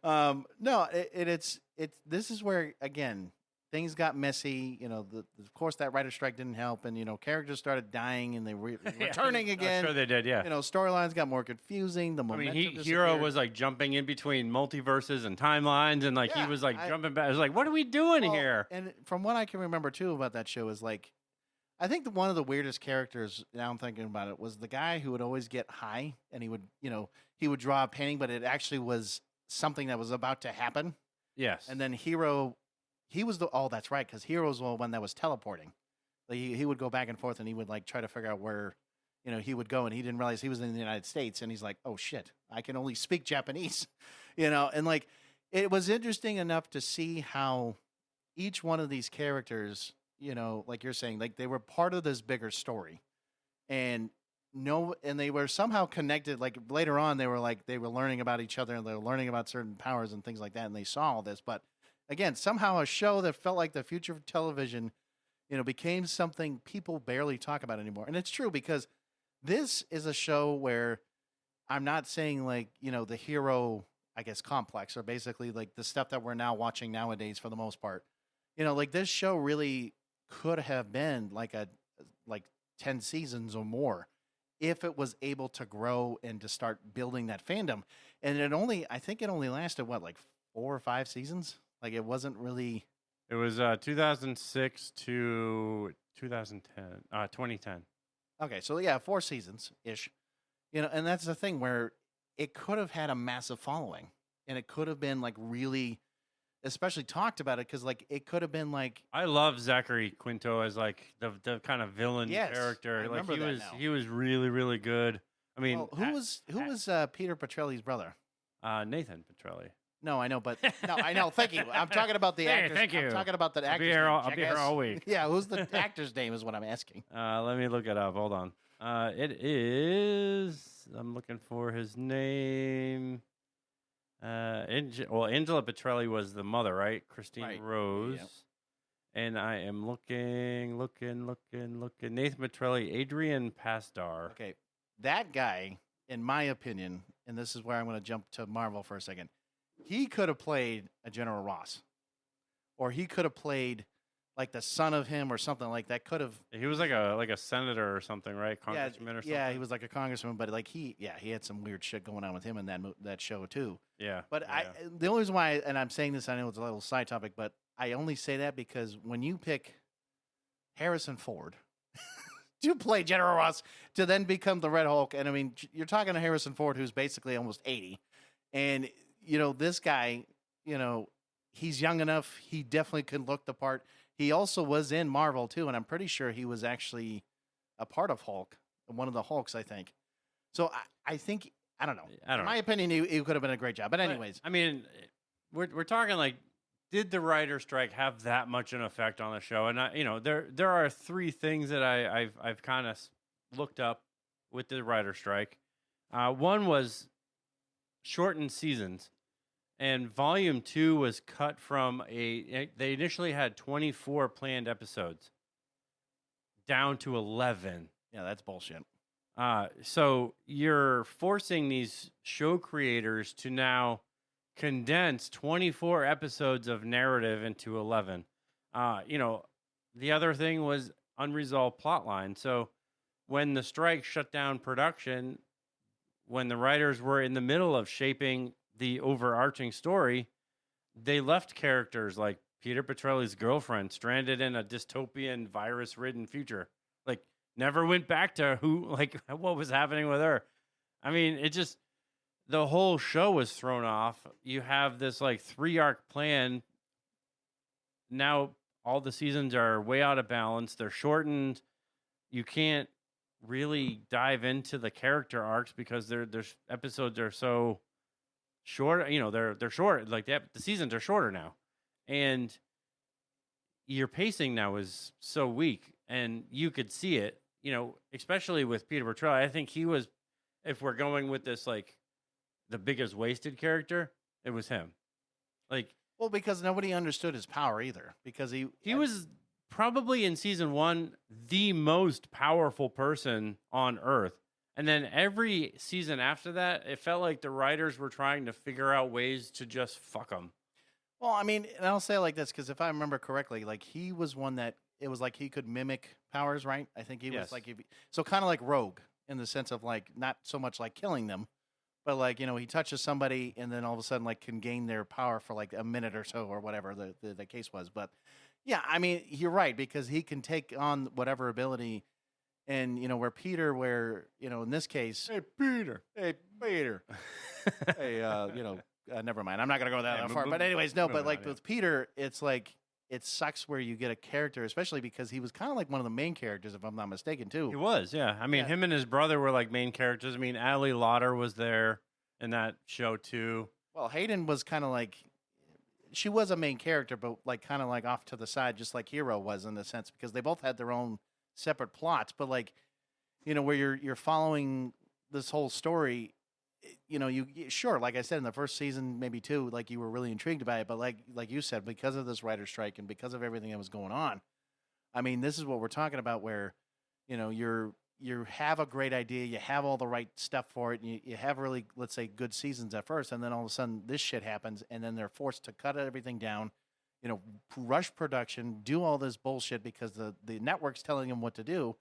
No, it's this is where, again, things got messy. Of course, that writer's strike didn't help, and characters started dying and they were returning again. I'm sure they did. Yeah. Storylines got more confusing. The momentum Hero was like jumping in between multiverses and timelines, and like he was like jumping back. I was like, what are we doing here? And from what I can remember too about that show is like, I think one of the weirdest characters, now I'm thinking about it, was the guy who would always get high and he would draw a painting, but it actually was something that was about to happen. Yes. And then Hero, he was that's right, because Hero was the one that was teleporting. Like he would go back and forth and he would like try to figure out where, he would go, and he didn't realize he was in the United States, and he's like, oh shit, I can only speak Japanese, and like it was interesting enough to see how each one of these characters, like you're saying, like they were part of this bigger story, and they were somehow connected. Like later on, they were learning about each other, and they were learning about certain powers and things like that, and they saw all this. But again, somehow a show that felt like the future of television, became something people barely talk about anymore. And it's true, because this is a show where I'm not saying like, the hero, I guess, complex, or basically like the stuff that we're now watching nowadays for the most part. Like this show really could have been like 10 seasons or more if it was able to grow and to start building that fandom. And I think it only lasted like 4 or 5 seasons. Like it wasn't really. It was 2006 to 2010. Okay, so yeah, 4 seasons ish. And that's the thing where it could have had a massive following, and it could have been like really, especially talked about it, because like it could have been like. I love Zachary Quinto as like the kind of villain character. I remember he was really, really good. Who was Peter Petrelli's brother? Nathan Petrelli. No, I know, but I know. Thank you. I'm talking about the actors. Thank you. I'm talking about the actors. I'll be here all week. Yeah, who's the actor's name is what I'm asking. Let me look it up. Hold on. It is. I'm looking for his name. Angela Petrelli was the mother, right? Christine Rose. Yep. And I am looking. Nathan Petrelli, Adrian Pasdar. Okay, that guy, in my opinion, and this is where I'm going to jump to Marvel for a second. He could have played a General Ross, or he could have played like the son of him or something like that. Could have. He was like a senator or something, right? Congressman or something. Yeah, he was like a congressman, but like he had some weird shit going on with him in that show too. Yeah. But the only reason why, and I'm saying this, I know it's a little side topic, but I only say that because when you pick Harrison Ford to play General Ross to then become the Red Hulk, and you're talking to Harrison Ford, who's basically almost 80, and this guy, he's young enough. He definitely could look the part. He also was in Marvel too, and I'm pretty sure he was actually a part of Hulk, one of the Hulks, I think. So I think I don't know. I don't In know. my opinion, he could have been a great job. But anyways, I mean, we're talking like, did the writer strike have that much an effect on the show? And there are three things that I've kind of looked up with the writer strike. One was shortened seasons, and volume 2 was cut from they initially had 24 planned episodes down to 11. yeah, that's bullshit. So you're forcing these show creators to now condense 24 episodes of narrative into 11. The other thing was unresolved plot line. So when the strike shut down production, when the writers were in the middle of shaping the overarching story, they left characters like Peter Petrelli's girlfriend stranded in a dystopian virus-ridden future. Like, never went back to what was happening with her. I mean, the whole show was thrown off. You have this like 3-arc plan. Now all the seasons are way out of balance. They're shortened. You can't really dive into the character arcs because their episodes are so short. They're short. Like the seasons are shorter now, and your pacing now is so weak, and you could see it. Especially with Peter Petrelli. I think he was. If we're going with this, like the biggest wasted character, it was him. Like, Well, because nobody understood his power either. Because he was probably in season 1 the most powerful person on Earth. And then every season after that, it felt like the writers were trying to figure out ways to just fuck him. Well, I mean, and I'll say it like this because if I remember correctly, like he was one that it was like he could mimic powers, right? I think he Yes. was like so kind of like Rogue in the sense of like not so much like killing them, but like he touches somebody and then all of a sudden like can gain their power for like a minute or so or whatever the case was. But yeah, I mean you're right because he can take on whatever ability, and where in this case, hey Peter, hey never mind. I'm not gonna go that far. But anyways, no. But like with Peter, it's like it sucks where you get a character, especially because he was kind of like one of the main characters, if I'm not mistaken, too. He was, yeah. I mean, him and his brother were like main characters. I mean, Ali Lauder was there in that show too. Well, Hayden was kind of like she was a main character, but like kind of like off to the side, just like Hero was in a sense, because they both had their own separate plots. But like where you're following this whole story. Sure, like I said in the first season, maybe 2, like you were really intrigued by it, but like you said, because of this writer strike and because of everything that was going on, I mean, this is what we're talking about, where you have a great idea, you have all the right stuff for it, and you have really, let's say, good seasons at first, and then all of a sudden this shit happens, and then they're forced to cut everything down, rush production, do all this bullshit because the network's telling them what to do,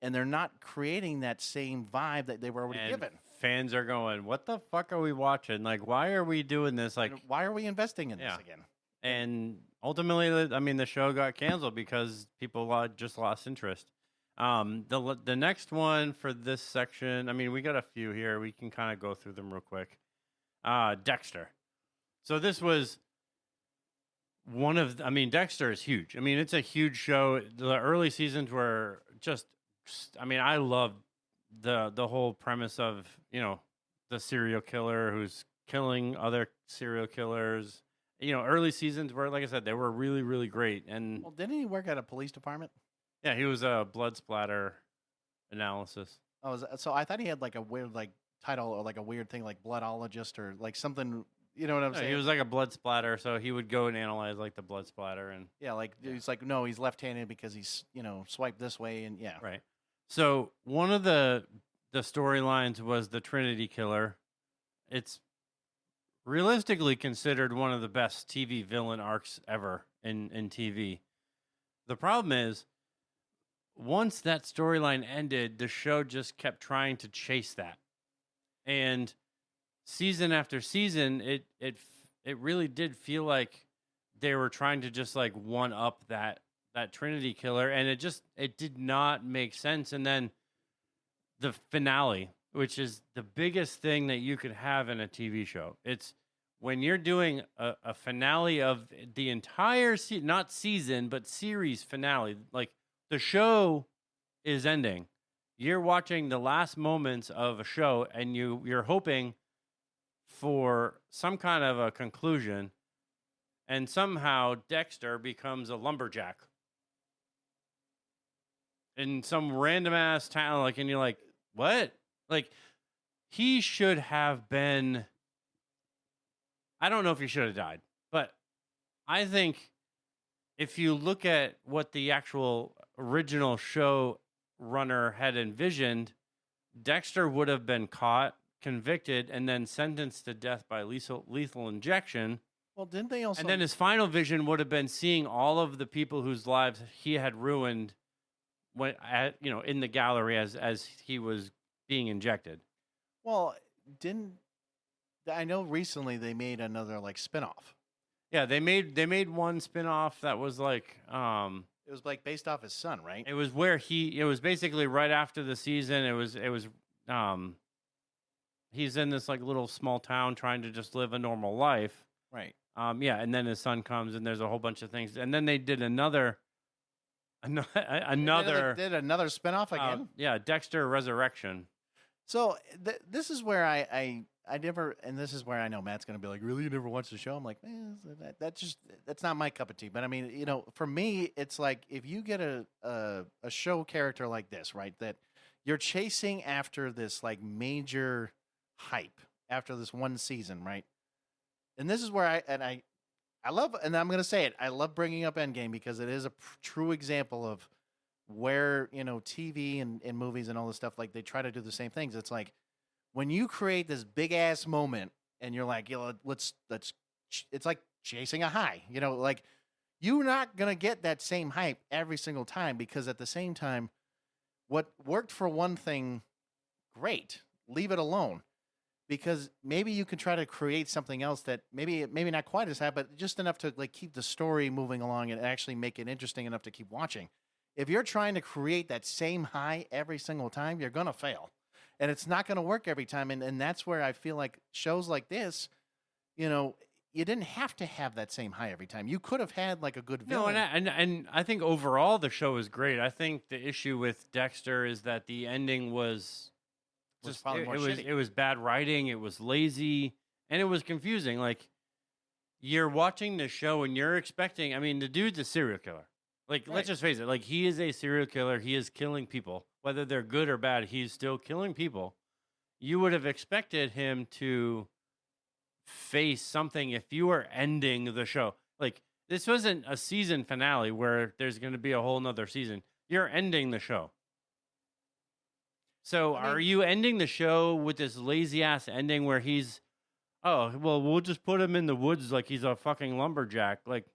and they're not creating that same vibe that they were already given. Fans are going, what the fuck are we watching? Like, why are we doing this? Like, why are we investing in this again? And ultimately, I mean, the show got canceled because people just lost interest. The next one for this section, I mean, we got a few here. We can kind of go through them real quick. Dexter. So this was Dexter is huge. I mean, it's a huge show. The early seasons were just, I loved the whole premise of, the serial killer who's killing other serial killers. Early seasons were, like I said, they were really, really great. And well, didn't he work at a police department? Yeah, he was a blood splatter analysis. Oh, so I thought he had like a weird like title or like a weird thing like bloodologist or like something. You know what I'm saying? He was like a blood splatter, so he would go and analyze like the blood splatter and he's like, no, he's left-handed because he's swiped this way and yeah. Right. So one of the storylines was the Trinity Killer. It's realistically considered one of the best TV villain arcs ever in TV. The problem is, once that storyline ended, the show just kept trying to chase that. And season after season, it really did feel like they were trying to just like one up that Trinity Killer, and it did not make sense. And then the finale, which is the biggest thing that you could have in a TV show. It's when you're doing a finale of the entire not season, but series finale. Like the show is ending, you're watching the last moments of a show and you're hoping for some kind of a conclusion, and somehow Dexter becomes a lumberjack in some random ass town, like, and you're like, what? Like, he should have been, I don't know if he should have died, but I think if you look at what the actual original show runner had envisioned, Dexter would have been caught, convicted, and then sentenced to death by lethal injection. Well, didn't they also? And then his final vision would have been seeing all of the people whose lives he had ruined when in the gallery as he was being injected. Well, I know recently they made another like spinoff. Yeah, they made one spinoff that was like It was like based off his son, right? it was where it was basically right after the season. It was he's in this like little small town trying to just live a normal life. Right. Yeah, and then his son comes, and there's a whole bunch of things, and then they did another. They did another spinoff again. Yeah, Dexter Resurrection. So this is where I never, and this is where I know Matt's going to be like, really, you never watched the show? I'm like, that's not my cup of tea. But I mean, for me, it's like if you get a show character like this, right, that you're chasing after this like major hype after this one season, right? And this is where I love, and I'm going to say it, I love bringing up Endgame because it is a true example of where, TV and movies and all this stuff, like they try to do the same things. It's like when you create this big ass moment and you're like, let's, it's like chasing a high, like you're not going to get that same hype every single time because at the same time, what worked for one thing, great, leave it alone. Because maybe you can try to create something else that maybe not quite as high, but just enough to like keep the story moving along and actually make it interesting enough to keep watching. If you're trying to create that same high every single time, you're going to fail. And it's not going to work every time. And that's where I feel like shows like this, you didn't have to have that same high every time. You could have had like a good villain. No, and I think overall the show is great. I think the issue with Dexter is that the ending was just it was bad writing, it was lazy, and it was confusing. Like you're watching the show and you're expecting, I mean, the dude's a serial killer. Like, Right. Let's just face it. Like, he is a serial killer. He is killing people. Whether they're good or bad, he's still killing people. You would have expected him to face something if you were ending the show. Like, this wasn't a season finale where there's going to be a whole nother season. You're ending the show. So are you ending the show with this lazy ass ending where he's, oh, well, we'll just put him in the woods like he's a fucking lumberjack? Like,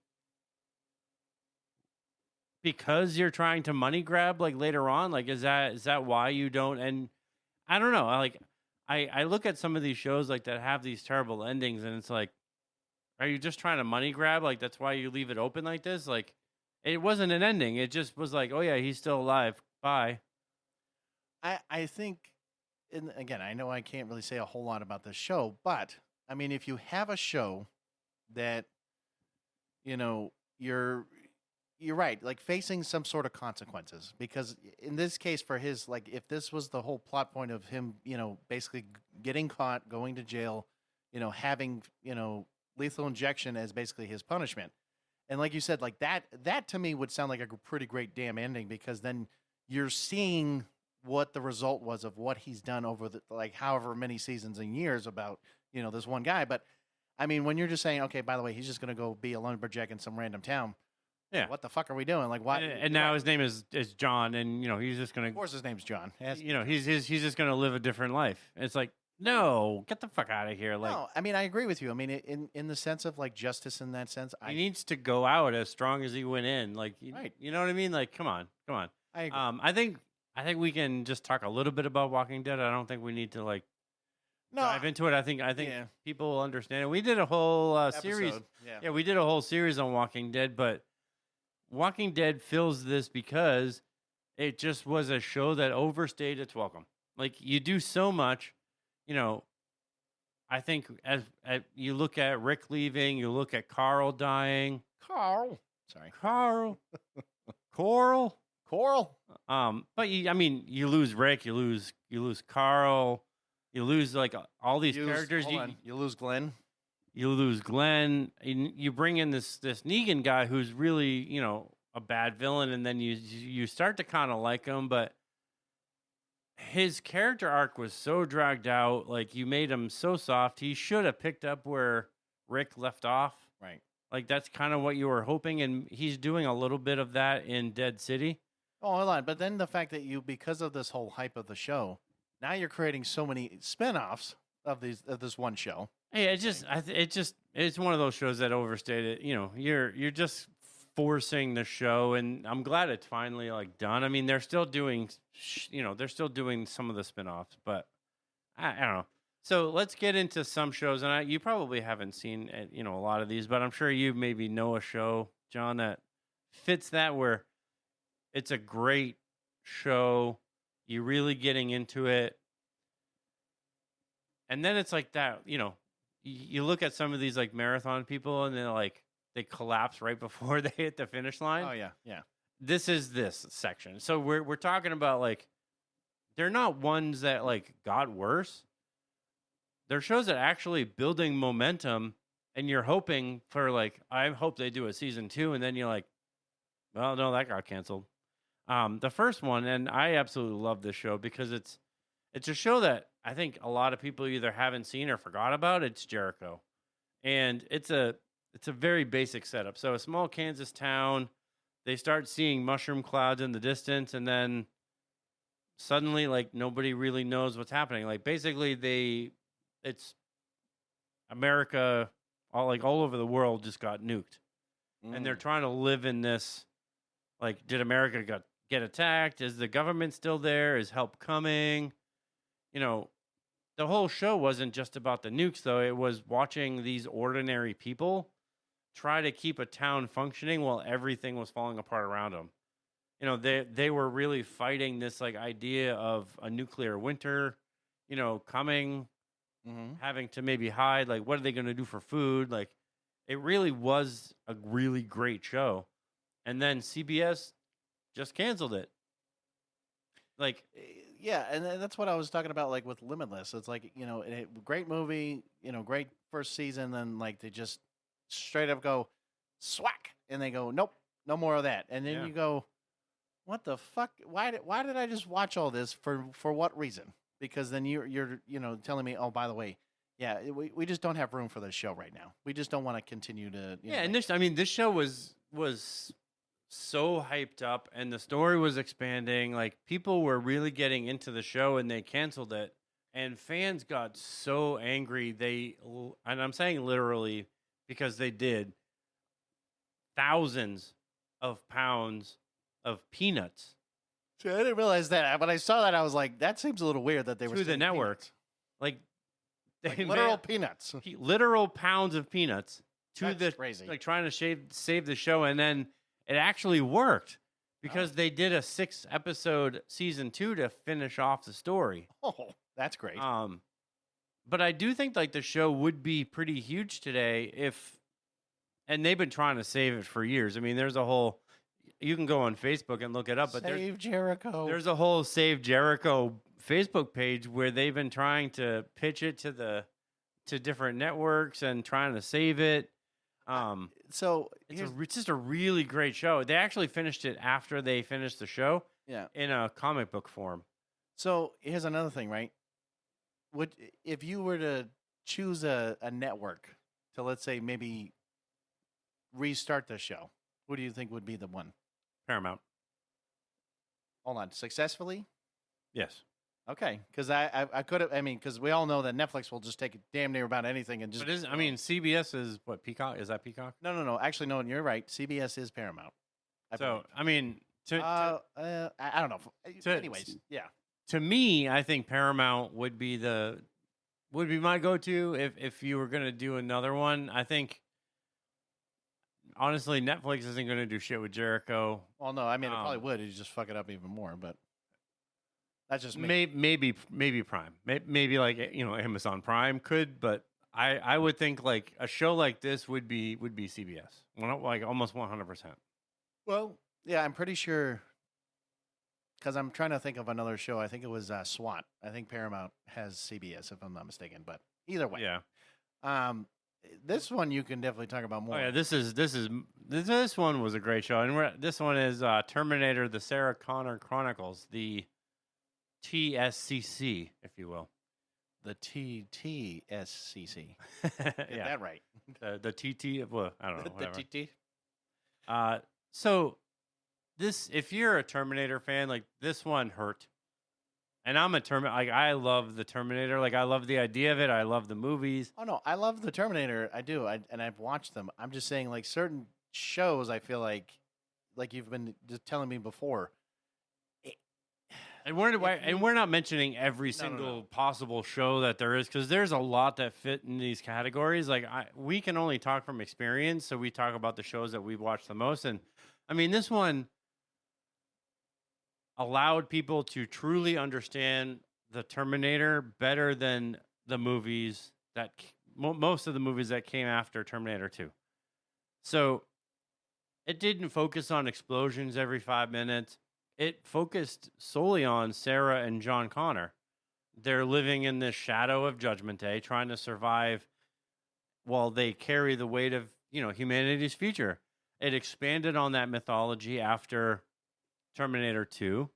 because you're trying to money grab like later on? Like, is that why you don't? And I don't know. I look at some of these shows like that have these terrible endings, and it's like, are you just trying to money grab? Like, that's why you leave it open like this? Like, it wasn't an ending. It just was like, oh yeah, he's still alive. Bye. I think, and again, I know I can't really say a whole lot about this show, but I mean, if you have a show that, you're right, like facing some sort of consequences, because in this case for his, like, if this was the whole plot point of him, basically getting caught, going to jail, having, lethal injection as basically his punishment. And like you said, like that to me would sound like a pretty great damn ending, because then you're seeing what the result was of what he's done over the, like, however many seasons and years about, this one guy. But I mean, when you're just saying, okay, by the way, he's just going to go be a lumberjack in some random town. Yeah. What the fuck are we doing? Like, why? And now his name is John, and he's just gonna. Of course, his name's John. He's just gonna live a different life. It's like, no, get the fuck out of here. Like, no, I mean, I agree with you. I mean, in the sense of like justice, in that sense, he needs to go out as strong as he went in. Like, right. You know what I mean? Like, come on. I agree. I think we can just talk a little bit about Walking Dead. I don't think we need to like no, dive into it. I think yeah. people will understand it. We did a whole series. Episode, Yeah, we did a whole series on Walking Dead, but Walking Dead fills this because it just was a show that overstayed its welcome. Like, you do so much, I think as you look at Rick leaving, you look at Carl dying. Coral. But you lose Rick, you lose Carl, you lose like all these characters. You lose Glenn. You lose Glenn. And you bring in this Negan guy who's really a bad villain, and then you start to kind of like him, but his character arc was so dragged out. Like, you made him so soft. He should have picked up where Rick left off. Right. Like, that's kind of what you were hoping, and he's doing a little bit of that in Dead City. Oh, hold on. But then the fact that because of this whole hype of the show, now you're creating so many spin-offs of this one show. Hey, it's one of those shows that overstated. You're just forcing the show, and I'm glad it's finally like done. I mean, they're still doing some of the spin-offs, but I don't know. So let's get into some shows, and you probably haven't seen a lot of these, but I'm sure you maybe know a show, John, that fits that, where it's a great show, you're really getting into it, and then it's like that. You look at some of these like marathon people, and they collapse right before they hit the finish line. Oh yeah. This is this section. So we're talking about, like, they're not ones that like got worse. They're shows that actually building momentum, and you're hoping for, like, I hope they do a season 2, and then you're like, well, no, that got canceled. The first one, and I absolutely love this show because it's a show that I think a lot of people either haven't seen or forgot about. It's Jericho, and it's a very basic setup. So a small Kansas town, they start seeing mushroom clouds in the distance, and then suddenly, like, nobody really knows what's happening. Like, basically, it's America, all over the world just got nuked, and they're trying to live in this. Like, did America get attacked? Is the government still there? Is help coming? The whole show wasn't just about the nukes, though. It was watching these ordinary people try to keep a town functioning while everything was falling apart around them. They were really fighting this, like, idea of a nuclear winter, coming, having to maybe hide. Like, what are they going to do for food? Like, it really was a really great show. And then CBS just canceled it. Like, yeah, and that's what I was talking about, like, with Limitless. It's like, great movie, great first season, then, like, they just straight up go swack, and they go, nope, no more of that. And then you go, what the fuck? Why did I just watch all this for what reason? Because then you're telling me, oh, by the way, yeah, we just don't have room for this show right now. We just don't want to continue to. And this show was so hyped up, and the story was expanding. Like, people were really getting into the show, and they canceled it, and fans got so angry. And I'm saying literally, because they did thousands of pounds of peanuts. See, I didn't realize that. When I saw that, I was like, that seems a little weird that they were to the network. Peanuts. Like literal peanuts. Literal pounds of peanuts to That's crazy. Like, trying to save the show, and then it actually worked because they did a 6-episode season 2 to finish off the story. Oh, that's great. But I do think, like, the show would be pretty huge today and they've been trying to save it for years. I mean, there's a whole, you can go on Facebook and look it up, but Save Jericho. There's a whole Save Jericho Facebook page where they've been trying to pitch it to different networks and trying to save it. So it's just a really great show. They actually finished it after they finished the show. Yeah. In a comic book form. So here's another thing, right? If you were to choose a network to, let's say, maybe restart the show, who do you think would be the one? Paramount. Hold on, successfully? Yes. Okay, because I could have. I mean, because we all know that Netflix will just take it damn near about anything and just. But CBS is what, Peacock? Is that Peacock? No. Actually, no. You're right. CBS is Paramount. I don't know. Anyways, yeah. To me, I think Paramount would be my go-to if you were going to do another one. I think, honestly, Netflix isn't going to do shit with Jericho. Well, no, I mean, it probably would. It'd just fuck it up even more, but that's just me. Maybe Prime. Maybe like, Amazon Prime could, but I would think, like, a show like this would be CBS. Like, almost 100%. Well, yeah, I'm pretty sure. because I'm trying to think of another show. I think it was SWAT. I think Paramount has CBS, if I'm not mistaken. But either way, Yeah. this one you can definitely talk about more. Oh yeah, this one was a great show, and this one is Terminator: The Sarah Connor Chronicles, the TSCC, if you will. The TTSCC. Get Yeah, that right. the TT. Well, I don't know. Whatever. The TT. So this, if you're a Terminator fan, like this one hurt. And I'm a Terminator. Like I love the Terminator. Like I love the idea of it. I love the movies. Oh no, I love the Terminator. I do. And I've watched them. I'm just saying, like certain shows, I feel like you've been just telling me before. And we're not mentioning every single possible show that there is, because there's a lot that fit in these categories. Like we can only talk from experience, so we talk about the shows that we've watched the most. And I mean, this one allowed people to truly understand the Terminator better than the movies that most of the movies that came after Terminator 2. So it didn't focus on explosions every 5 minutes. It focused solely on Sarah and John Connor. They're living in the shadow of Judgment Day, trying to survive while they carry the weight of, humanity's future. It expanded on that mythology after Terminator 2.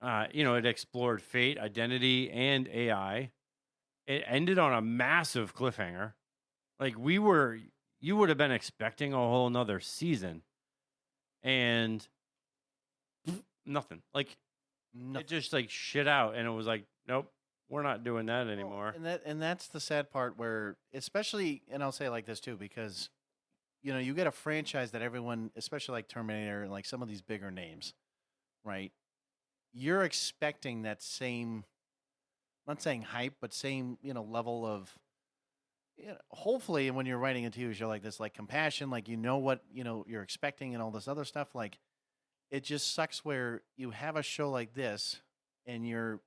It explored fate, identity, and AI. It ended on a massive cliffhanger. Like you would have been expecting a whole nother season, and nothing. Like it just like shit out, and it was like, nope, we're not doing that anymore. And that's the sad part, where especially, and I'll say it like this too, because you get a franchise that everyone, especially like Terminator and like some of these bigger names, right? You're expecting that same, I'm not saying hype, but same, level of, hopefully when you're writing a TV show like this, like compassion, like what, you're expecting and all this other stuff, like it just sucks where you have a show like this and you're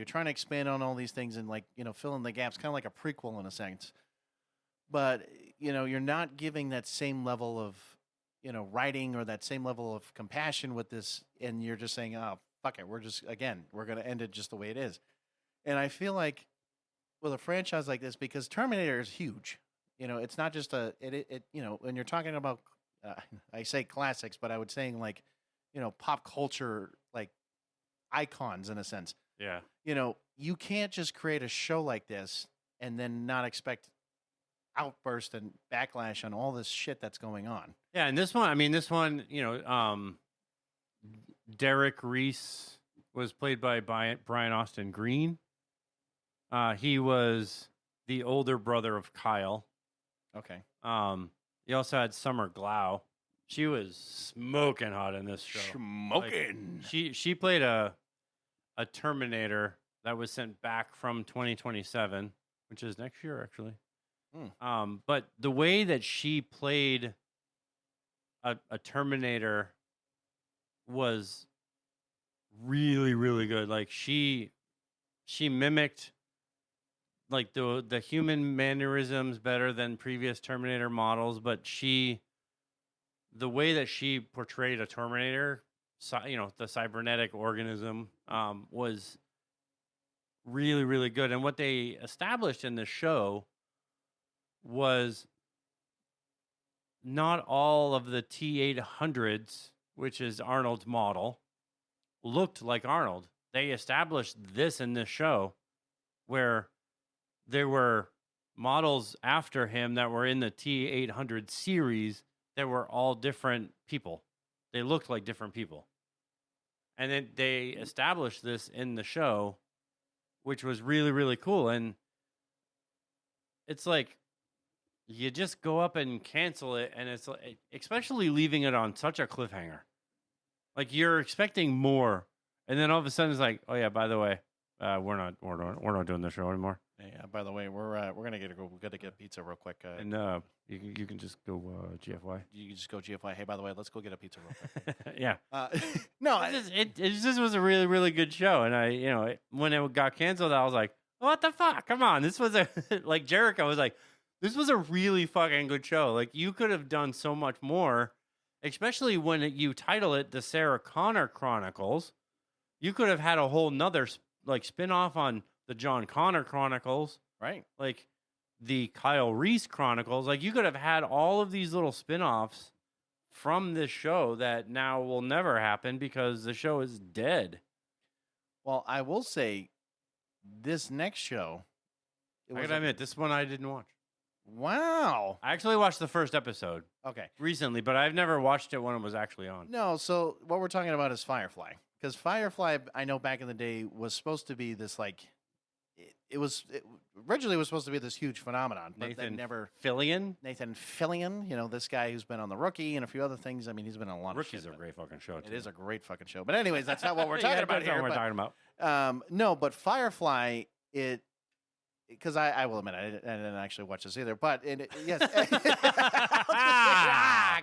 trying to expand on all these things and like, fill in the gaps, kind of like a prequel in a sense. But, you're not giving that same level of, writing or that same level of compassion with this. And you're just saying, oh, fuck it. We're going to end it just the way it is. And I feel like with a franchise like this, because Terminator is huge, it's not just when you're talking about, I say classics, but I would say like, pop culture, like icons in a sense. Yeah. You can't just create a show like this and then not expect outburst and backlash on all this shit that's going on. Yeah, and this one, Derek Reese was played by Brian Austin Green. He was the older brother of Kyle. Okay. You also had Summer Glau. She was smoking hot in this show. Smoking. Like, she played a Terminator that was sent back from 2027, which is next year actually. But the way that she played a Terminator was really, really good. Like she mimicked like the human mannerisms better than previous Terminator models, but the way that she portrayed a Terminator, the cybernetic organism, was really, really good. And what they established in the show was not all of the T-800s, which is Arnold's model, looked like Arnold. They established this in this show where there were models after him that were in the T-800 series that were all different people. They looked like different people. And then they established this in the show, which was really, really cool. And it's like, you just go up and cancel it, and it's like, especially leaving it on such a cliffhanger. Like you're expecting more, and then all of a sudden it's like, oh yeah, by the way, we're not doing the show anymore. Yeah, by the way, we're gonna get pizza real quick. And you can just go GFY. You can just go GFY. Hey, by the way, let's go get a pizza real quick. Yeah. No, it just was a really, really good show, and when it got canceled, I was like, what the fuck? Come on, this was like Jericho was like, this was a really fucking good show. Like you could have done so much more, especially when you title it the Sarah Connor Chronicles. You could have had a whole nother like spin-off on the John Connor Chronicles, Right. like the Kyle Reese Chronicles. Like you could have had all of these little spin-offs from this show that now will never happen because the show is dead. Well, I will say this next show. I gotta admit, this one I didn't watch. Wow. I actually watched the first episode Okay. recently, but I've never watched it when it was actually on. No, so what we're talking about is Firefly. Because Firefly, I know back in the day, was supposed to be this, like, originally was supposed to be this huge phenomenon, but then never. Nathan Fillion, this guy who's been on The Rookie and a few other things. I mean, he's been on a lot Rookie's of shit. a great fucking show. It is a great fucking show. But anyways, that's not what we're talking about here. That's not what we're talking about. No, but Firefly, because I will admit, I didn't actually watch this either. But yes,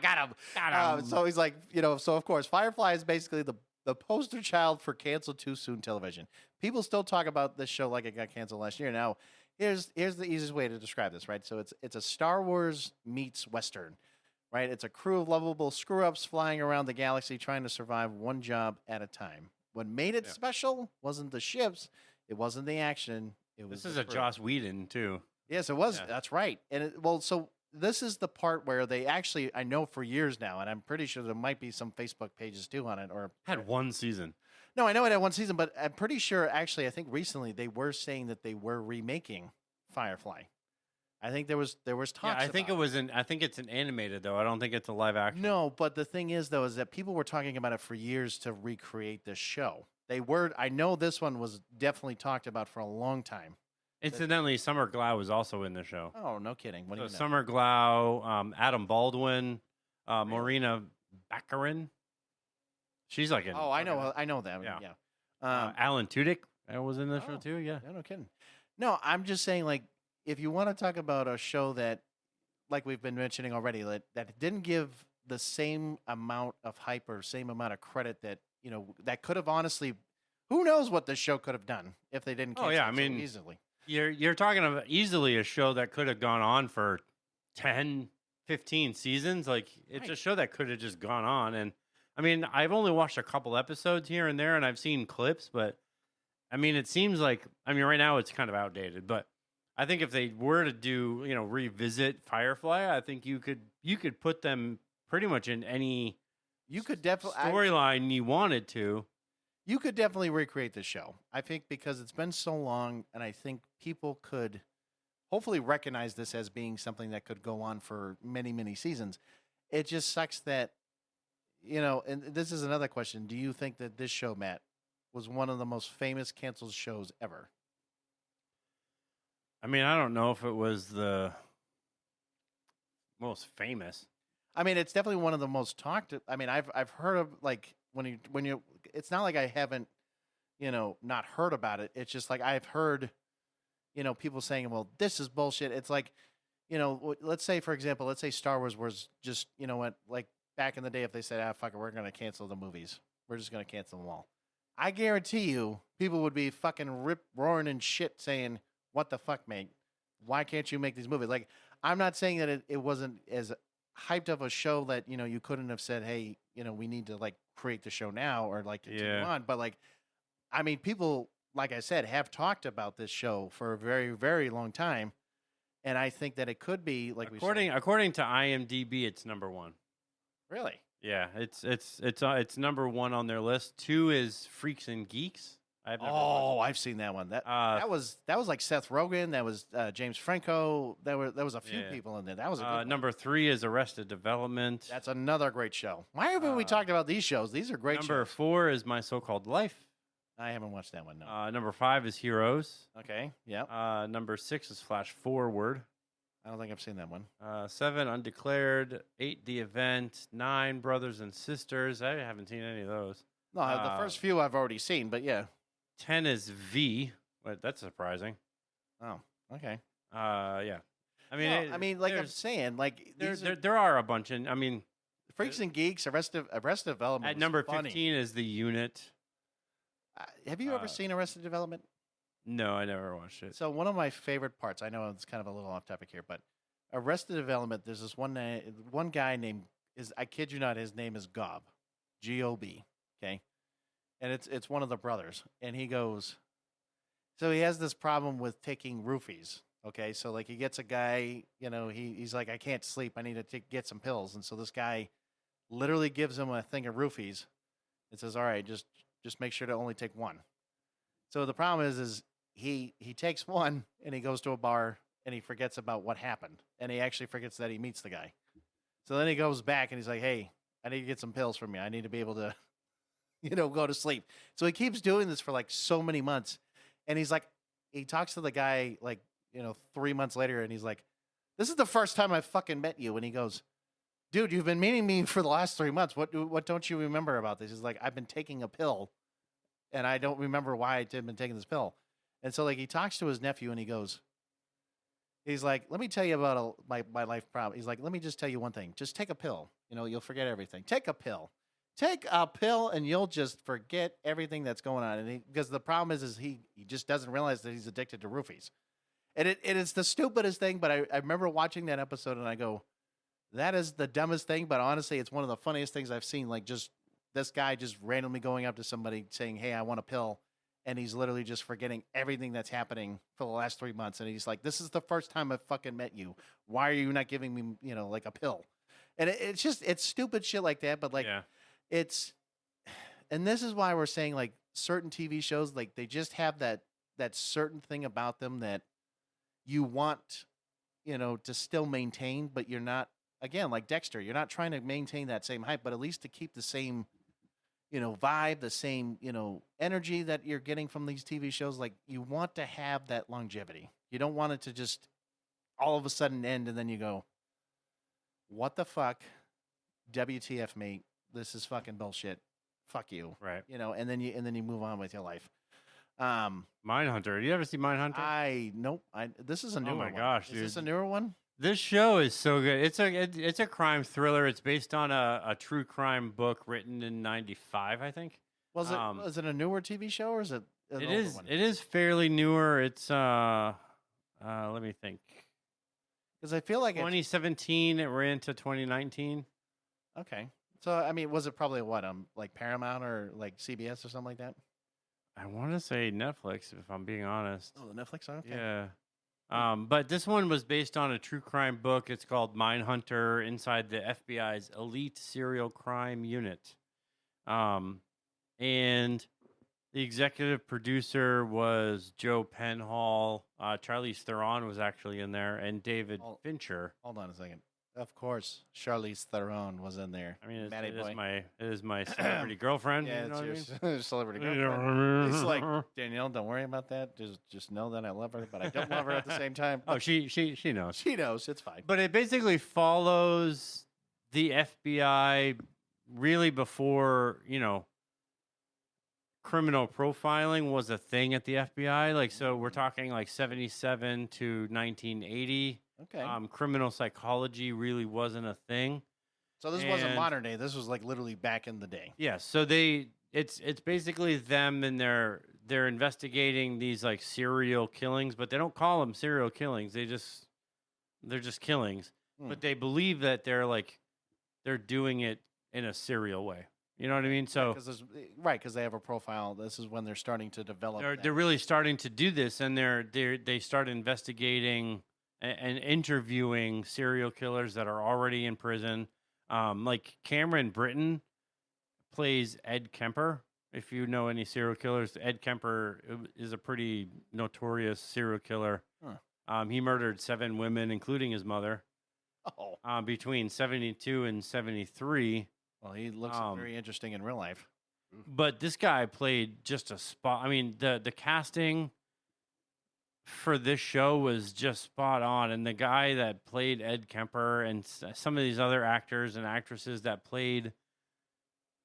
got him. So he's like, so of course, Firefly is basically the poster child for canceled too soon television. People still talk about this show like it got canceled last year. Now, here's the easiest way to describe this, right? So it's a Star Wars meets Western, right? It's a crew of lovable screw-ups flying around the galaxy trying to survive one job at a time. What made it special wasn't the ships, it wasn't the action. This is a Joss Whedon too. Yes, it was. Yeah. That's right. And so this is the part where they actually, I know for years now, and I'm pretty sure there might be some Facebook pages too on it. Or had one season. No, I know it had one season, but I'm pretty sure actually, I think recently they were saying that they were remaking Firefly. I think there was talks. Yeah, I think I think it's an animated though. I don't think it's a live action. No, but the thing is though, is that people were talking about it for years to recreate this show. I know this one was definitely talked about for a long time. Incidentally, Summer Glau was also in the show. Oh, no kidding. What do you know? Summer Glau, Adam Baldwin, Marina Baccarin. She's like in. Oh, I know that. Yeah. Alan Tudyk was in the show too. Yeah. No kidding. No, I'm just saying, like, if you want to talk about a show that, like we've been mentioning already, that didn't give the same amount of hype or same amount of credit that that could have honestly, who knows what this show could have done if they didn't cancel it so easily. You're talking about easily a show that could have gone on for 10, 15 seasons. Like, it's a show that could have just gone on. And, I mean, I've only watched a couple episodes here and there, and I've seen clips. But, I mean, it seems like, right now it's kind of outdated. But I think if they were to do, revisit Firefly, I think you could put them pretty much in any storyline you wanted to. You could definitely recreate the show. I think because it's been so long, and I think people could hopefully recognize this as being something that could go on for many, many seasons. It just sucks that, and this is another question. Do you think that this show, Matt, was one of the most famous canceled shows ever? I mean, I don't know if it was the most famous. I mean, it's definitely one of the most talked. I mean, I've heard of, like, when you it's not like I haven't not heard about it. It's just like I've heard people saying, well, this is bullshit. It's like, let's say, for example, Star Wars was just, like back in the day, if they said, fuck it, we're going to cancel the movies, we're just going to cancel them all, I guarantee you people would be fucking roaring and shit saying, what the fuck, mate, why can't you make these movies? Like, I'm not saying that it wasn't as hyped of a show that you couldn't have said, hey, we need to, like, create the show now or, like, continue on. But, like, I mean, people, like I said, have talked about this show for a very, very long time, and I think that it could be, like, according to IMDb, it's number one. Really? Yeah, it's number one on their list. 2 is Freaks and Geeks. I've seen that one. That was like Seth Rogen. That was James Franco. There was a few people in there. That was a good one. Number 3 is Arrested Development. That's another great show. Why haven't we talked about these shows? These are great. Number 4 is My So-Called Life. I haven't watched that one. No. Number 5 is Heroes. Okay. Yeah. Number 6 is Flash Forward. I don't think I've seen that one. 7 Undeclared. 8 The Event. 9 Brothers and Sisters. I haven't seen any of those. No, the first few I've already seen, but yeah. 10 is V. But that's surprising. Oh, okay. Yeah. I mean, like I'm saying, like there are a bunch, and I mean, Freaks and Geeks, Arrested Development. At number 15 is The Unit. Have you ever seen Arrested Development? No, I never watched it. So one of my favorite parts, I know it's kind of a little off topic here, but Arrested Development, there's this one guy named I kid you not, his name is Gob, Gob. Okay, and it's one of the brothers, and he goes. So he has this problem with taking roofies. Okay, so like he gets a guy, he's like, I can't sleep. I need to get some pills, and so this guy literally gives him a thing of roofies and says, all right, just make sure to only take one. So the problem is he takes one and he goes to a bar and he forgets about what happened, and he actually forgets that he meets the guy. So then he goes back and he's like, hey, I need to get some pills from you. I need to be able to, go to sleep. So he keeps doing this for like so many months. And he's like, he talks to the guy like, 3 months later, and he's like, this is the first time I fucking met you. And he goes, dude, you've been meeting me for the last 3 months. What don't you remember about this? He's like, I've been taking a pill, and I don't remember why I've been taking this pill. And so like he talks to his nephew, and he's like, let me tell you about my life problem. He's like, let me just tell you one thing. Just take a pill. You'll forget everything. Take a pill. Take a pill and you'll just forget everything that's going on. And because the problem is he just doesn't realize that he's addicted to roofies. And it is the stupidest thing, but I remember watching that episode and I go, that is the dumbest thing, but honestly, it's one of the funniest things I've seen. Like just this guy just randomly going up to somebody saying, hey, I want a pill. And he's literally just forgetting everything that's happening for the last 3 months. And he's like, this is the first time I've fucking met you. Why are you not giving me, like a pill? And it's stupid shit like that. But like, Yeah. And this is why we're saying like certain TV shows, like they just have that certain thing about them that you want, to still maintain, but you're not, again, like Dexter, you're not trying to maintain that same hype, but at least to keep the same, vibe, the same, energy that you're getting from these TV shows. Like you want to have that longevity. You don't want it to just all of a sudden end and then you go, what the fuck? WTF, mate. This is fucking bullshit. Fuck you. Right. And then you move on with your life. Mindhunter. You ever see Mindhunter? Nope. This is a newer one. Oh my gosh, Is dude. this a newer one? This show is so good. It's a crime thriller. It's based on a true crime book written in '95, I think. Was it a newer TV show or is it an It older is. one? It is fairly newer. It's let me think. Because I feel like 2017. It ran to 2019. Okay. So I mean, was it probably what like Paramount or like CBS or something like that? I want to say Netflix, if I'm being honest. Oh, the Netflix. Okay. Yeah. But this one was based on a true crime book. It's called Mindhunter, inside the FBI's elite serial crime unit. And the executive producer was Joe Penhall. Charlize Theron was actually in there, and David Fincher. Hold on a second. Of course, Charlize Theron was in there. I mean, Matty it is my celebrity girlfriend. Yeah, you know it's what I mean? your celebrity girlfriend. It's like, Danielle, don't worry about that. Just know that I love her, but I don't love her at the same time. Oh, she knows. She knows. It's fine. But it basically follows the FBI really before, criminal profiling was a thing at the FBI. Like, so we're talking like 77 to 1980. Okay. Criminal psychology really wasn't a thing. So this wasn't modern day. This was like literally back in the day. Yeah. So it's basically them and they're investigating these like serial killings, but they don't call them serial killings. They're just killings, but they believe that they're doing it in a serial way. You know what I mean? So because they have a profile. This is when they're starting to develop. They're really starting to do this, and they start investigating and interviewing serial killers that are already in prison. Like Cameron Britton plays Ed Kemper. If you know any serial killers, Ed Kemper is a pretty notorious serial killer. Huh. He murdered 7 women, including his mother, between 72 and 73. Well, he looks very interesting in real life. But this guy played just a spot. I mean, the casting for this show was just spot on. And the guy that played Ed Kemper and some of these other actors and actresses that played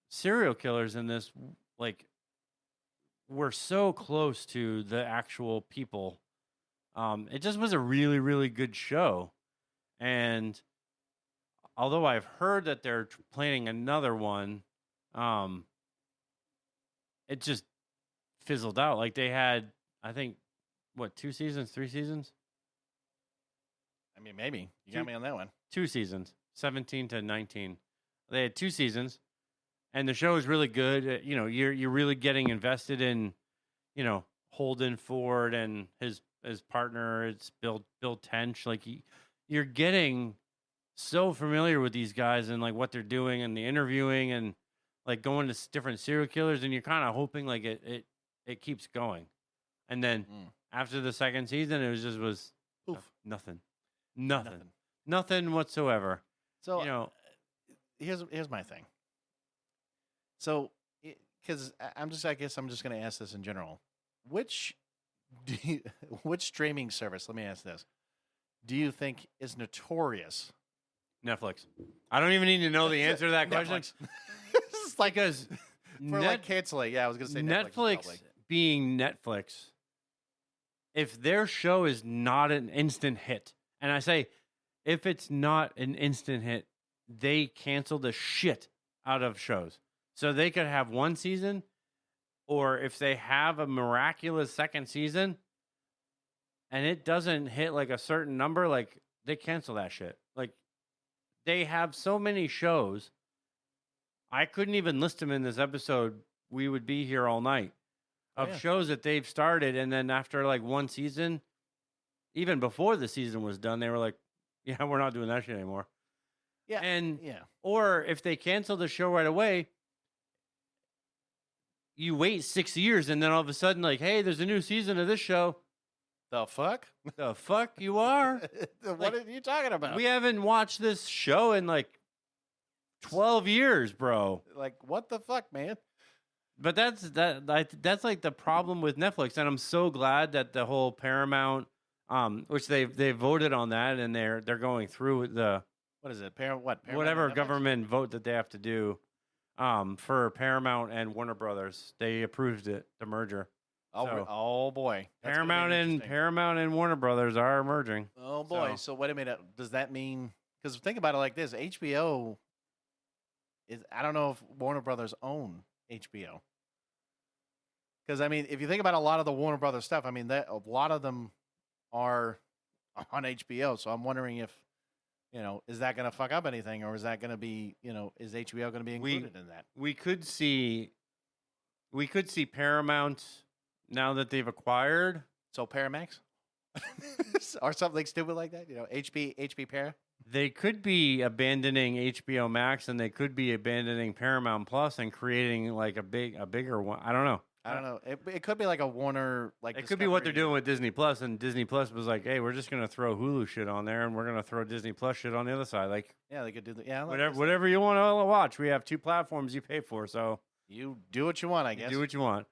serial killers in this, like, were so close to the actual people. It just was a really, really good show. And although I've heard that they're planning another one, it just fizzled out. Like they had, I think, 2 seasons, 3 seasons? I mean, maybe. You got me on that one. 2 seasons, 17 to 19. They had 2 seasons, and the show is really good. You're really getting invested in, Holden Ford and his partner. It's Bill Tench. Like you're getting so familiar with these guys and like what they're doing and the interviewing and like going to different serial killers, and you're kind of hoping like it keeps going. And then after the second season, it was Oof. nothing whatsoever. So here's my thing. So because I guess I'm just going to ask this in general. Which streaming service? Let me ask this. Do you think is notorious? Netflix. I don't even need to know the answer to that question. It's like because like canceling. Yeah, I was going to say Netflix being Netflix. If their show is not an instant hit, and I say if it's not an instant hit, they cancel the shit out of shows. So they could have 1 season, or if they have a miraculous second season and it doesn't hit like a certain number, like they cancel that shit. Like they have so many shows. I couldn't even list them in this episode. We would be here all night of shows that they've started. And then after like 1 season, even before the season was done, they were like, yeah, we're not doing that shit anymore. Yeah. And or if they cancel the show right away, you wait 6 years and then all of a sudden, like, hey, there's a new season of this show. The fuck? The fuck you are? What are you talking about? We haven't watched this show in like 12 years, bro. Like, what the fuck, man? But that's like the problem with Netflix, and I'm so glad that the whole Paramount, which they voted on that, and they're going through the what is it? Paramount whatever government vote that they have to do, for Paramount and Warner Brothers. They approved it, the merger. Oh boy, Paramount and Warner Brothers are merging. Oh boy. So wait a minute. Does that mean? Because think about it like this: HBO is. I don't know if Warner Brothers own HBO. Because I mean, if you think about a lot of the Warner Brothers stuff, I mean, a lot of them are on HBO. So I'm wondering if, is that going to fuck up anything, or is that going to be, is HBO going to be included in that? We could see Paramount now that they've acquired. So Paramax, or something stupid like that. HP Para. They could be abandoning HBO Max, and they could be abandoning Paramount Plus and creating like a bigger one. I don't know. It could be like a Warner, like it could be what they're doing with Disney Plus, and Disney Plus was like, "Hey, we're just gonna throw Hulu shit on there, and we're gonna throw Disney Plus shit on the other side." Like, yeah, they could do that. Yeah, whatever you want to watch. We have 2 platforms you pay for, so you do what you want. I guess do what you want.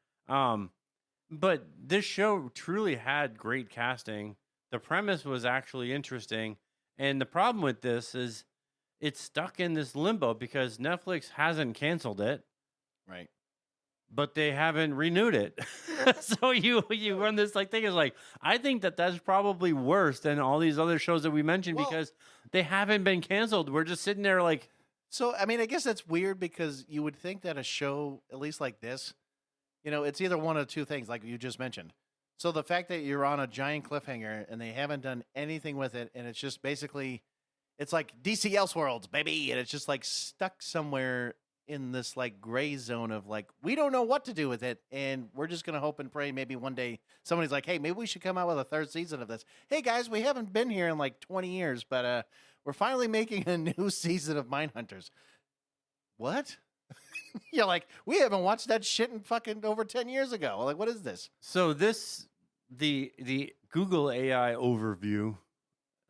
But this show truly had great casting. The premise was actually interesting, and the problem with this is it's stuck in this limbo because Netflix hasn't canceled it, right? But they haven't renewed it. So you run this like thing is like, I think that's probably worse than all these other shows that we mentioned because they haven't been canceled. We're just sitting there like. So, I mean, I guess that's weird because you would think that a show, at least like this, it's either one of 2 things like you just mentioned. So the fact that you're on a giant cliffhanger and they haven't done anything with it, and it's just basically, it's like DC Elseworlds, baby. And it's just like stuck somewhere in this like gray zone of like, we don't know what to do with it. And we're just going to hope and pray maybe one day somebody's like, hey, maybe we should come out with a 3rd season of this. Hey guys, we haven't been here in like 20 years, but we're finally making a new season of Mindhunters. What? You're like, we haven't watched that shit in fucking over 10 years ago. Like, what is this? So the Google AI overview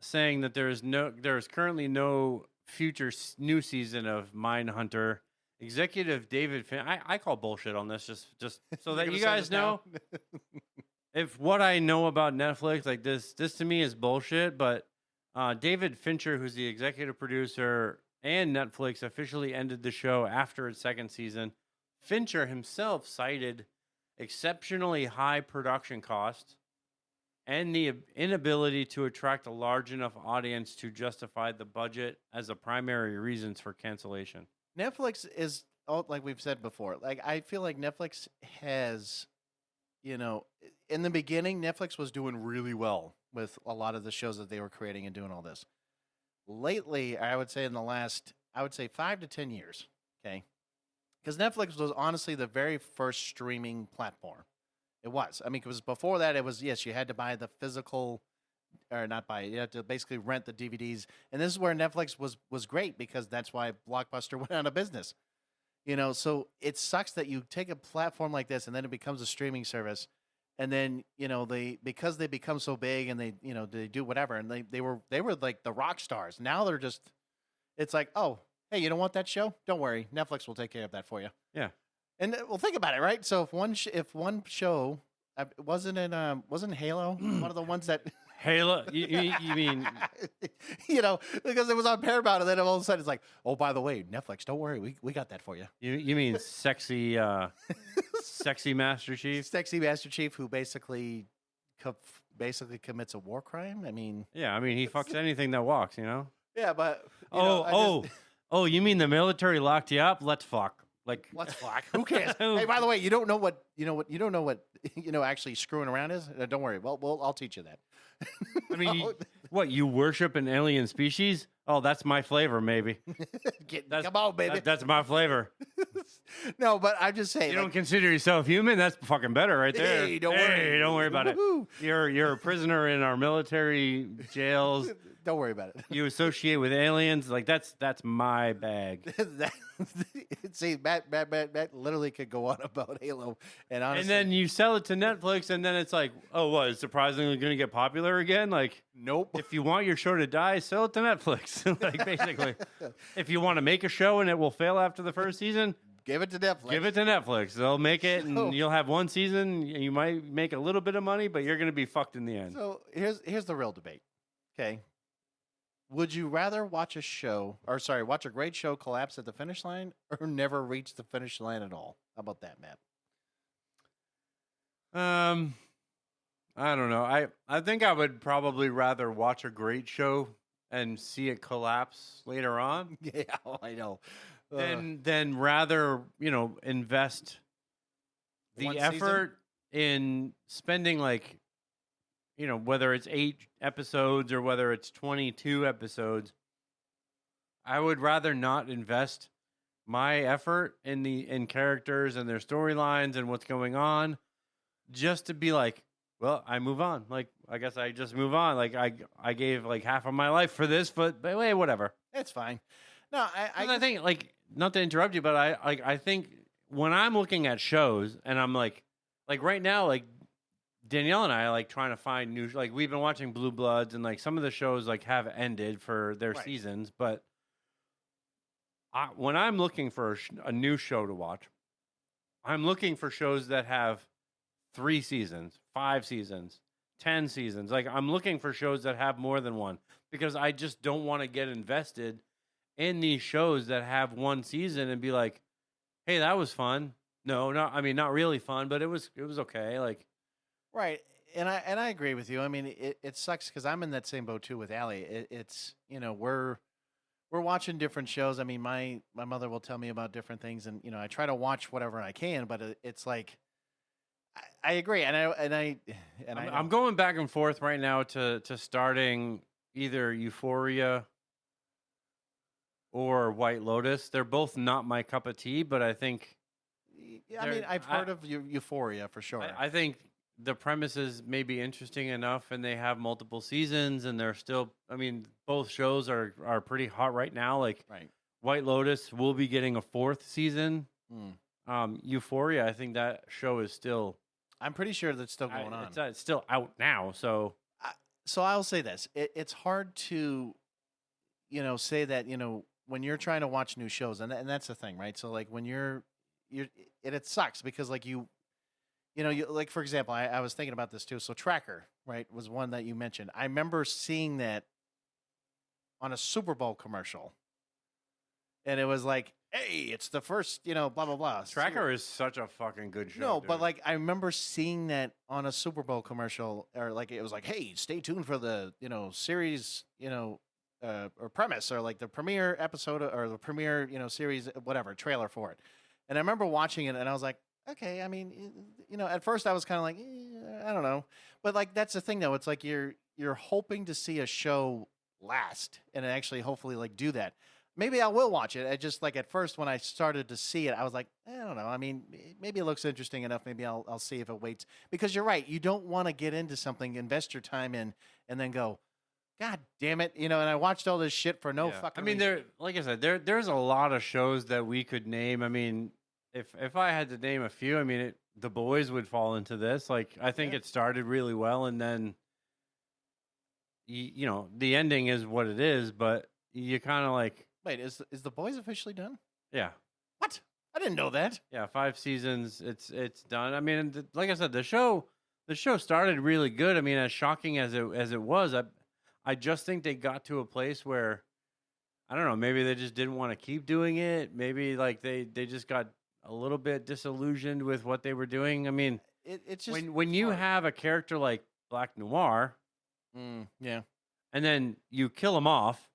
saying that there is currently no future new season of Mindhunter. Executive David I call bullshit on this just so that you guys know. If what I know about Netflix, like this to me is bullshit, but David Fincher, who's the executive producer, and Netflix officially ended the show after its 2nd season. Fincher himself cited exceptionally high production costs and the inability to attract a large enough audience to justify the budget as the primary reasons for cancellation. Netflix is, like we've said before, like I feel like Netflix has, in the beginning, Netflix was doing really well with a lot of the shows that they were creating and doing all this. Lately, I would say in the last I would say 5 to 10 years. Okay. Because Netflix was honestly the very first streaming platform. It was. I mean, because before that, it was, yes, you had to buy the physical, or not buy it, you had to basically rent the DVDs. And this is where Netflix was great, because that's why Blockbuster went out of business. So it sucks that you take a platform like this and then it becomes a streaming service. And then, because they become so big and they do whatever, and they were like the rock stars. Now they're just, it's like, oh, hey, you don't want that show? Don't worry, Netflix will take care of that for you. Yeah. And well, think about it, right? So if one show wasn't Halo one of the ones that Halo, you mean? Because it was on Paramount, and then all of a sudden it's like, oh, by the way, Netflix, don't worry, we got that for you. You mean sexy, sexy Master Chief? Sexy Master Chief, who basically commits a war crime. I mean, yeah, I mean he fucks anything that walks, Yeah, but you mean the military locked you up? Let's fuck. Like, let's fuck. Who cares? Hey, by the way, you don't know what actually screwing around is. Don't worry. Well, I'll teach you that. I mean, what, you worship an alien species? Oh, that's my flavor, maybe. Come on, baby. That's my flavor. No, but I'm just saying. You don't consider yourself human? That's fucking better right there. Hey, don't worry. Don't worry about it. You're a prisoner in our military jails. Don't worry about it. You associate with aliens. Like, that's my bag. See, Matt literally could go on about Halo. And honestly, and then you sell it to Netflix, and then it's like, oh, what? It's surprisingly going to get popular again? Like, nope. If you want your show to die, sell it to Netflix. Like, basically. If you want to make a show and it will fail after the first season, give it to Netflix. Give it to Netflix. They'll make it, and you'll have one season. You might make a little bit of money, but you're going to be fucked in the end. So here's the real debate. Okay. Would you rather watch a great show collapse at the finish line, or never reach the finish line at all? How about that, Matt? I don't know. I think I would probably rather watch a great show and see it collapse later on. Yeah, I know. Than rather, invest the effort in spending, like, whether it's 8 episodes or whether it's 22 episodes. I would rather not invest my effort in characters and their storylines and what's going on, just to be like, well, I move on. Like, I guess I just move on. Like, I gave like half of my life for this, but wait, whatever. It's fine. No, I think, like, not to interrupt you, but I think when I'm looking at shows and I'm like right now, like, Danielle and I are like trying to find new, like, we've been watching Blue Bloods, and like some of the shows like have ended for their seasons, but when I'm looking for a new show to watch, I'm looking for shows that have 3 seasons, 5 seasons, 10 seasons. Like, I'm looking for shows that have more than one, because I just don't want to get invested in these shows that have 1 season and be like, hey, that was fun. No, not really fun, but it was okay. Like, right. And I agree with you. I mean, it sucks because I'm in that same boat too with Allie. It's we're watching different shows. I mean, my mother will tell me about different things, and I try to watch whatever I can, but it's like, I agree, I'm going back and forth right now to starting either Euphoria or White Lotus. They're both not my cup of tea, but I think. I mean, I've heard of Euphoria for sure. I think the premises may be interesting enough, and they have multiple seasons, and they're still. I mean, both shows are pretty hot right now. Like, White Lotus will be getting a 4th season. Euphoria, I think that show is still. I'm pretty sure that's still going on. It's still out now. So I'll say this: it's hard to, say that when you're trying to watch new shows, and that's the thing, right? So like when it sucks because like you like, for example, I was thinking about this too. So Tracker, right, was one that you mentioned. I remember seeing that on a Super Bowl commercial, and it was like, hey, it's the first, blah, blah, blah. Tracker is such a fucking good show. No, but like I remember seeing that on a Super Bowl commercial, or like it was like, hey, stay tuned for the, series, or premise, or like the premiere episode, or the premiere, series, whatever, trailer for it. And I remember watching it, and I was like, okay, I mean, at first I was kind of like, I don't know. But like, that's the thing though. It's like you're hoping to see a show last and actually hopefully like do that. Maybe I will watch it. I just like at first when I started to see it, I was like, I don't know. I mean, maybe it looks interesting enough. Maybe I'll see if it waits. Because you're right. You don't want to get into something, invest your time in, and then go, God damn it, And I watched all this shit for no fucking. I mean, reason. like I said, there's a lot of shows that we could name. I mean, if I had to name a few, I mean, The Boys would fall into this. Like, I think it started really well, and then the ending is what it is. But you kind of like, wait, is The Boys officially done? Yeah. What? I didn't know that. Yeah, 5 seasons. It's done. I mean, like I said, the show started really good. I mean, as shocking as it was, I just think they got to a place where, I don't know, maybe they just didn't want to keep doing it. Maybe like they just got a little bit disillusioned with what they were doing. I mean, it's just when you have a character like Black Noir, yeah, and then you kill him off,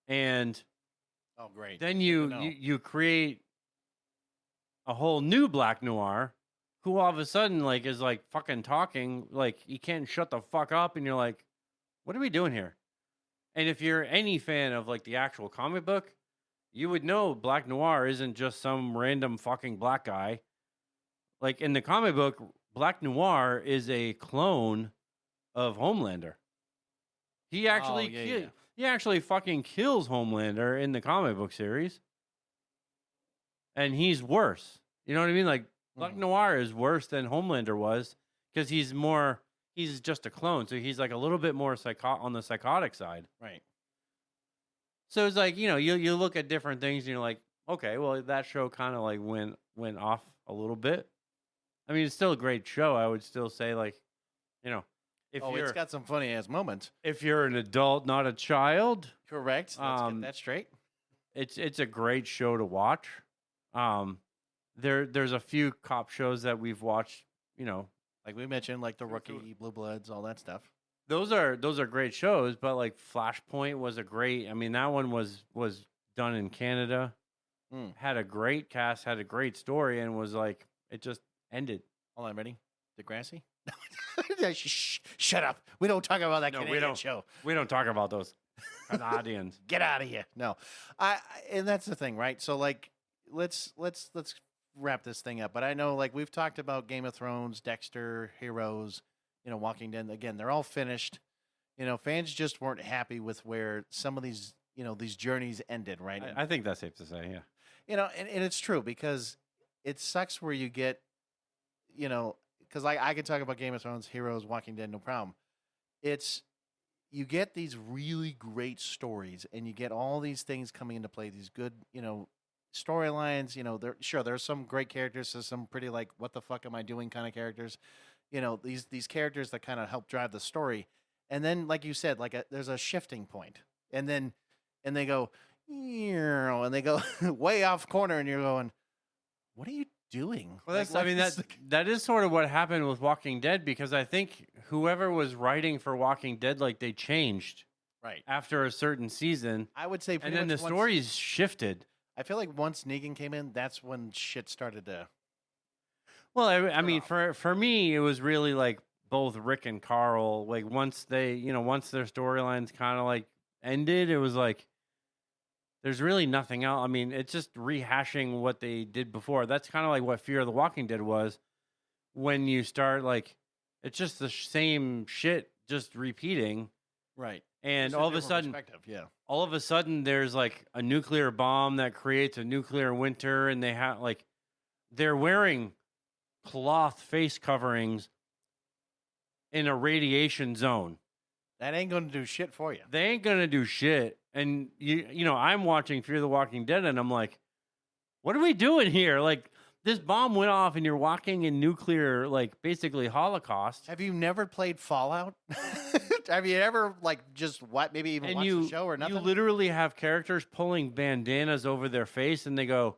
and oh great, then you create a whole new Black Noir, who all of a sudden like is like fucking talking, like he can't shut the fuck up, and you're like, what are we doing here? And if you're any fan of like the actual comic book, you would know Black Noir isn't just some random fucking black guy. Like in the comic book, Black Noir is a clone of Homelander. He actually he actually fucking kills Homelander in the comic book series. And he's worse. You know what I mean? Like Black Noir is worse than Homelander was because he's just a clone. So he's like a little bit more on the psychotic side. Right. So it's like, you look at different things and you're like, okay, well, that show kind of like went off a little bit. I mean, it's still a great show. I would still say like, it's got some funny ass moments. If you're an adult, not a child. Correct. Let's get that straight. It's a great show to watch. There's a few cop shows that we've watched, like we mentioned, like The Rookie, Blue Bloods, all that stuff. Those are great shows, but like Flashpoint was a great. I mean, that one was done in Canada, had a great cast, had a great story, and was like it just ended. Hold on, ready? Degrassi? Shut up! We don't talk about that Canadian show. We don't talk about those Canadians. Get out of here! No, and that's the thing, right? So like, let's wrap this thing up. But I know like we've talked about Game of Thrones, Dexter, Heroes. Walking Dead, again, they're all finished. Fans just weren't happy with where some of these, these journeys ended, right? I think that's safe to say, yeah. And it's true because it sucks where you get, because I can talk about Game of Thrones, Heroes, Walking Dead, no problem. You get these really great stories and you get all these things coming into play, these good, storylines, there's some great characters, there's some pretty like, what the fuck am I doing kind of characters. These characters that kind of help drive the story. And then, like you said, there's a shifting point. And they go, and they go way off corner and you're going, what are you doing? Well, that is sort of what happened with Walking Dead because I think whoever was writing for Walking Dead, like they changed right after a certain season. I would say and then the stories shifted. I feel like once Negan came in, that's when shit started to... Well, I mean, for me, it was really like both Rick and Carl. Like once their storylines kind of like ended, it was like there's really nothing else. I mean, it's just rehashing what they did before. That's kind of like what Fear of the Walking Dead was. When you start like, it's just the same shit, just repeating. Right. And all of a sudden, there's like a nuclear bomb that creates a nuclear winter, and they're wearing cloth face coverings in a radiation zone. That ain't going to do shit for you. They ain't going to do shit. And I'm watching Fear the Walking Dead and I'm like, what are we doing here? Like this bomb went off and you're walking in nuclear, like basically Holocaust. Have you never played Fallout? Have you ever maybe even watched the show or nothing? You literally have characters pulling bandanas over their face and they go,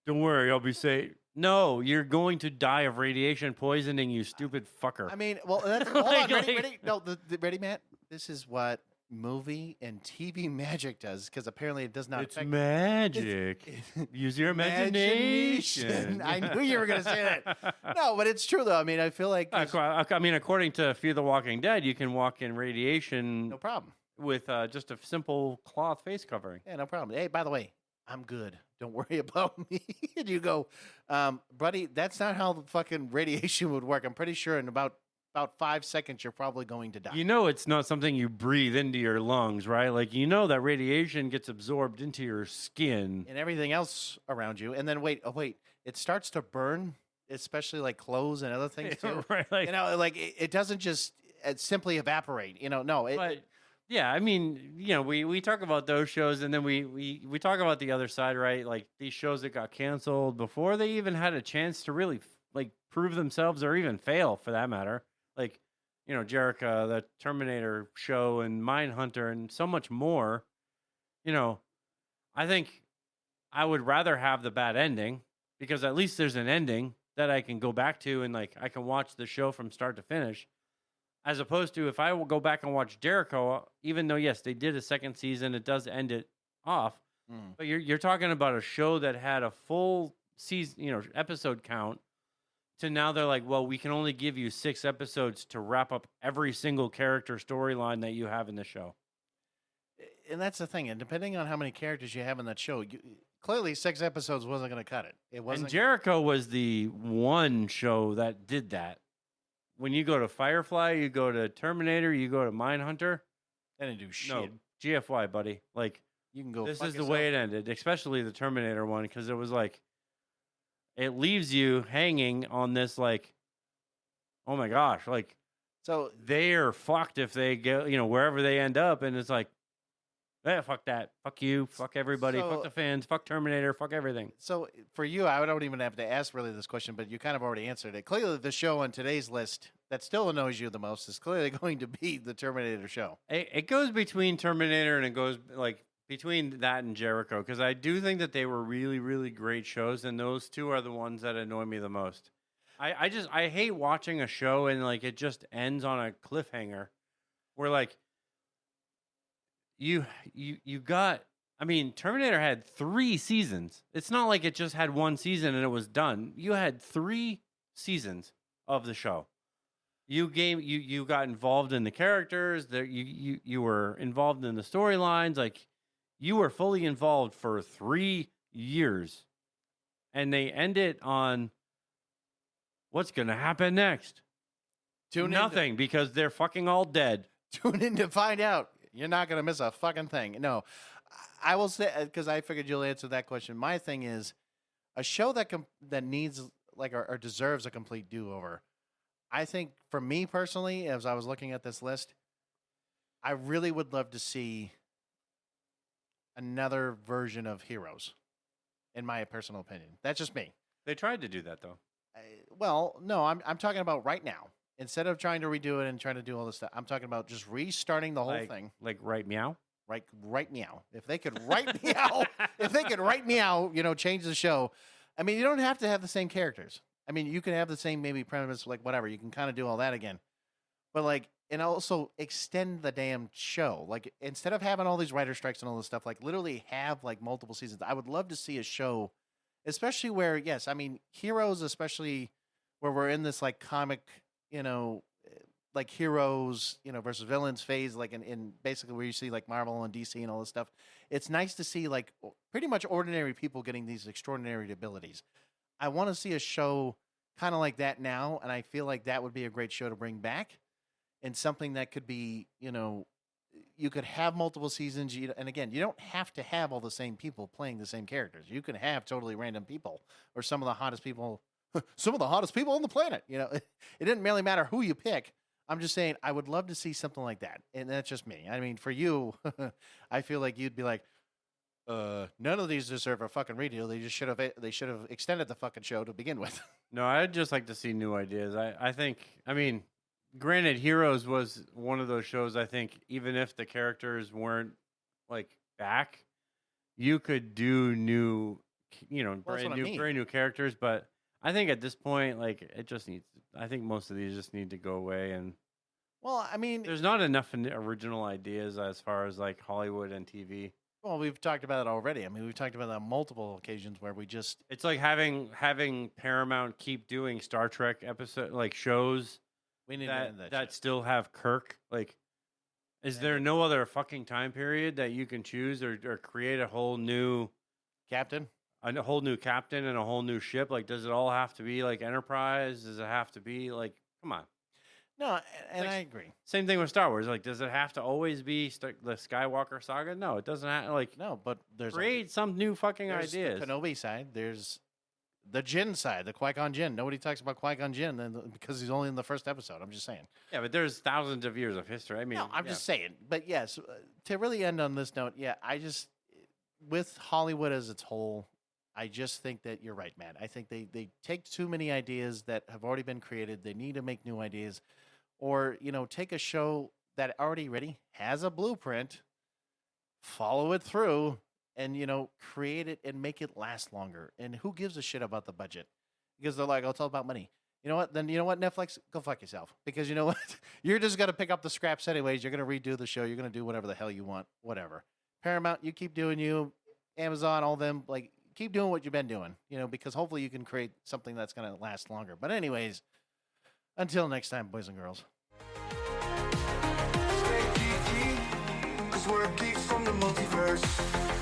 don't worry, I'll be safe. No, you're going to die of radiation poisoning, you stupid fucker. I mean, well, that's, hold on, ready? No, ready, Matt? This is what movie and TV magic does, because apparently it does not affect... It's magic. Use your imagination. I knew you were going to say that. No, but it's true, though. I mean, I feel like... according to Fear the Walking Dead, you can walk in radiation... No problem. with just a simple cloth face covering. Yeah, no problem. Hey, by the way, I'm good. Don't worry about me. And you go, buddy, that's not how the fucking radiation would work. I'm pretty sure in about 5 seconds, you're probably going to die. You know, it's not something you breathe into your lungs, right? Like, you know that radiation gets absorbed into your skin. And everything else around you. And then wait, it starts to burn, especially like clothes and other things too. Right, like, You know, like it doesn't just simply evaporate. You know, no. but yeah, I mean, you know, we talk about those shows, and then we talk about the other side, right? Like these shows that got canceled before they even had a chance to really like prove themselves or even fail, for that matter. Like, you know, Jericho, the Terminator show, and Mindhunter, and so much more. You know, I think I would rather have the bad ending, because at least there's an ending that I can go back to, and like I can watch the show from start to finish. As opposed to if I will go back and watch Jericho, even though, yes, they did a second season, it does end it off. But you're talking about a show that had a full season, you know, episode count, to now they're like, well, we can only give you 6 episodes to wrap up every single character storyline that you have in the show. And that's the thing. And depending on how many characters you have in that show, clearly 6 episodes wasn't going to cut it. It wasn't. And Jericho was the one show that did that. When you go to Firefly, you go to Terminator, you go to Mindhunter. They didn't do shit. No, GFY, buddy. Like, You can go. this fuck is the yourself. way it ended, especially the Terminator one, because it was like, it leaves you hanging on this, like, oh my gosh, like, So they're fucked if they go, you know, wherever they end up, and it's like, yeah, fuck that, fuck you, fuck everybody, So- fuck the fans, fuck Terminator, fuck everything. So for you, I don't even have to ask really this question, but you kind of already answered it. Clearly, the show on today's list that still annoys you the most is clearly going to be the Terminator show. It goes between Terminator and it goes like between that and Jericho, because I do think that they were really, really great shows, and those two are the ones that annoy me the most. I hate watching a show and like it just ends on a cliffhanger, where like you got. I mean, Terminator had 3 seasons. It's not like it just had 1 season and it was done. You had 3 seasons of the show. You got involved in the characters. That you were involved in the storylines. Like, you were fully involved for 3 years, and they end it on what's going to happen next. Nothing, because they're fucking all dead. Tune in to find out. You're not going to miss a fucking thing. No, I will say, because I figured you'll answer that question. My thing is a show that needs like or deserves a complete do-over. I think for me personally, as I was looking at this list, I really would love to see another version of Heroes, in my personal opinion. That's just me. They tried to do that though. Well, no, I'm talking about right now. Instead of trying to redo it and trying to do all this stuff, I'm talking about just restarting the whole thing. Like right meow. Right meow. If they could write meow, you know, change the show. I mean, you don't have to have the same characters. I mean, you can have the same maybe premise, like whatever. You can kind of do all that again, but like, and also extend the damn show. Like, instead of having all these writer strikes and all this stuff, like literally have like multiple seasons. I would love to see a show, especially where, yes, I mean, Heroes, especially where we're in this like comic, you know, like heroes, you know, versus villains phase, like in basically where you see like Marvel and DC and all this stuff. It's nice to see like pretty much ordinary people getting these extraordinary abilities. I want to see a show kind of like that now, and I feel like that would be a great show to bring back, and something that could be, you know, you could have multiple seasons. And again, you don't have to have all the same people playing the same characters. You can have totally random people or some of the hottest people on the planet. You know, it didn't really matter who you pick. I'm just saying I would love to see something like that, and that's just me. I mean, for you, I feel like you'd be like, none of these deserve a fucking redo. They should have extended the fucking show to begin with. No, I'd just like to see new ideas. I think, I mean, granted, Heroes was one of those shows, I think, even if the characters weren't like back, you could do new, you know, Well, brand new characters. But I think at this point, like, it just needs, I think most of these just need to go away. And Well, I mean, there's not enough original ideas as far as like Hollywood and TV. well, we've talked about it already. I mean, we've talked about it on multiple occasions where we just It's like having Paramount keep doing Star Trek episode like shows we need to that end that. that shit. still have Kirk. Like, Is there no other fucking time period that you can choose or create a whole new Captain? a whole new captain and a whole new ship? Like, does it all have to be like Enterprise? Does it have to be like, come on? No, and Like, I agree. Same thing with Star Wars. Like, does it have to always be the Skywalker saga? No, it doesn't have. Like, No, but there's create some new fucking there's ideas. the Kenobi side. There's the Jin side, the Qui-Gon Jinn. Nobody talks about Qui-Gon Jinn because he's only in the first episode. I'm just saying. Yeah, but there's thousands of years of history. I mean, No, I'm yeah. just saying. But yes, to really end on this note, yeah, with Hollywood as its whole, I just think that you're right, man. I think they take too many ideas that have already been created. They need to make new ideas, or take a show that already ready has a blueprint, follow it through, and create it and make it last longer. And who gives a shit about the budget? Because they're like, oh, it's all about money. You know what? Then you know what, Netflix, go fuck yourself. Because you know what, you're just gonna pick up the scraps anyways. You're gonna redo the show. You're gonna do whatever the hell you want. Whatever. Paramount, you keep doing you. Amazon, all them, like, keep doing what you've been doing. Because hopefully you can create something that's gonna last longer. But anyways, until next time, boys and girls. Stay geeky, 'cause we're geeks from the multiverse.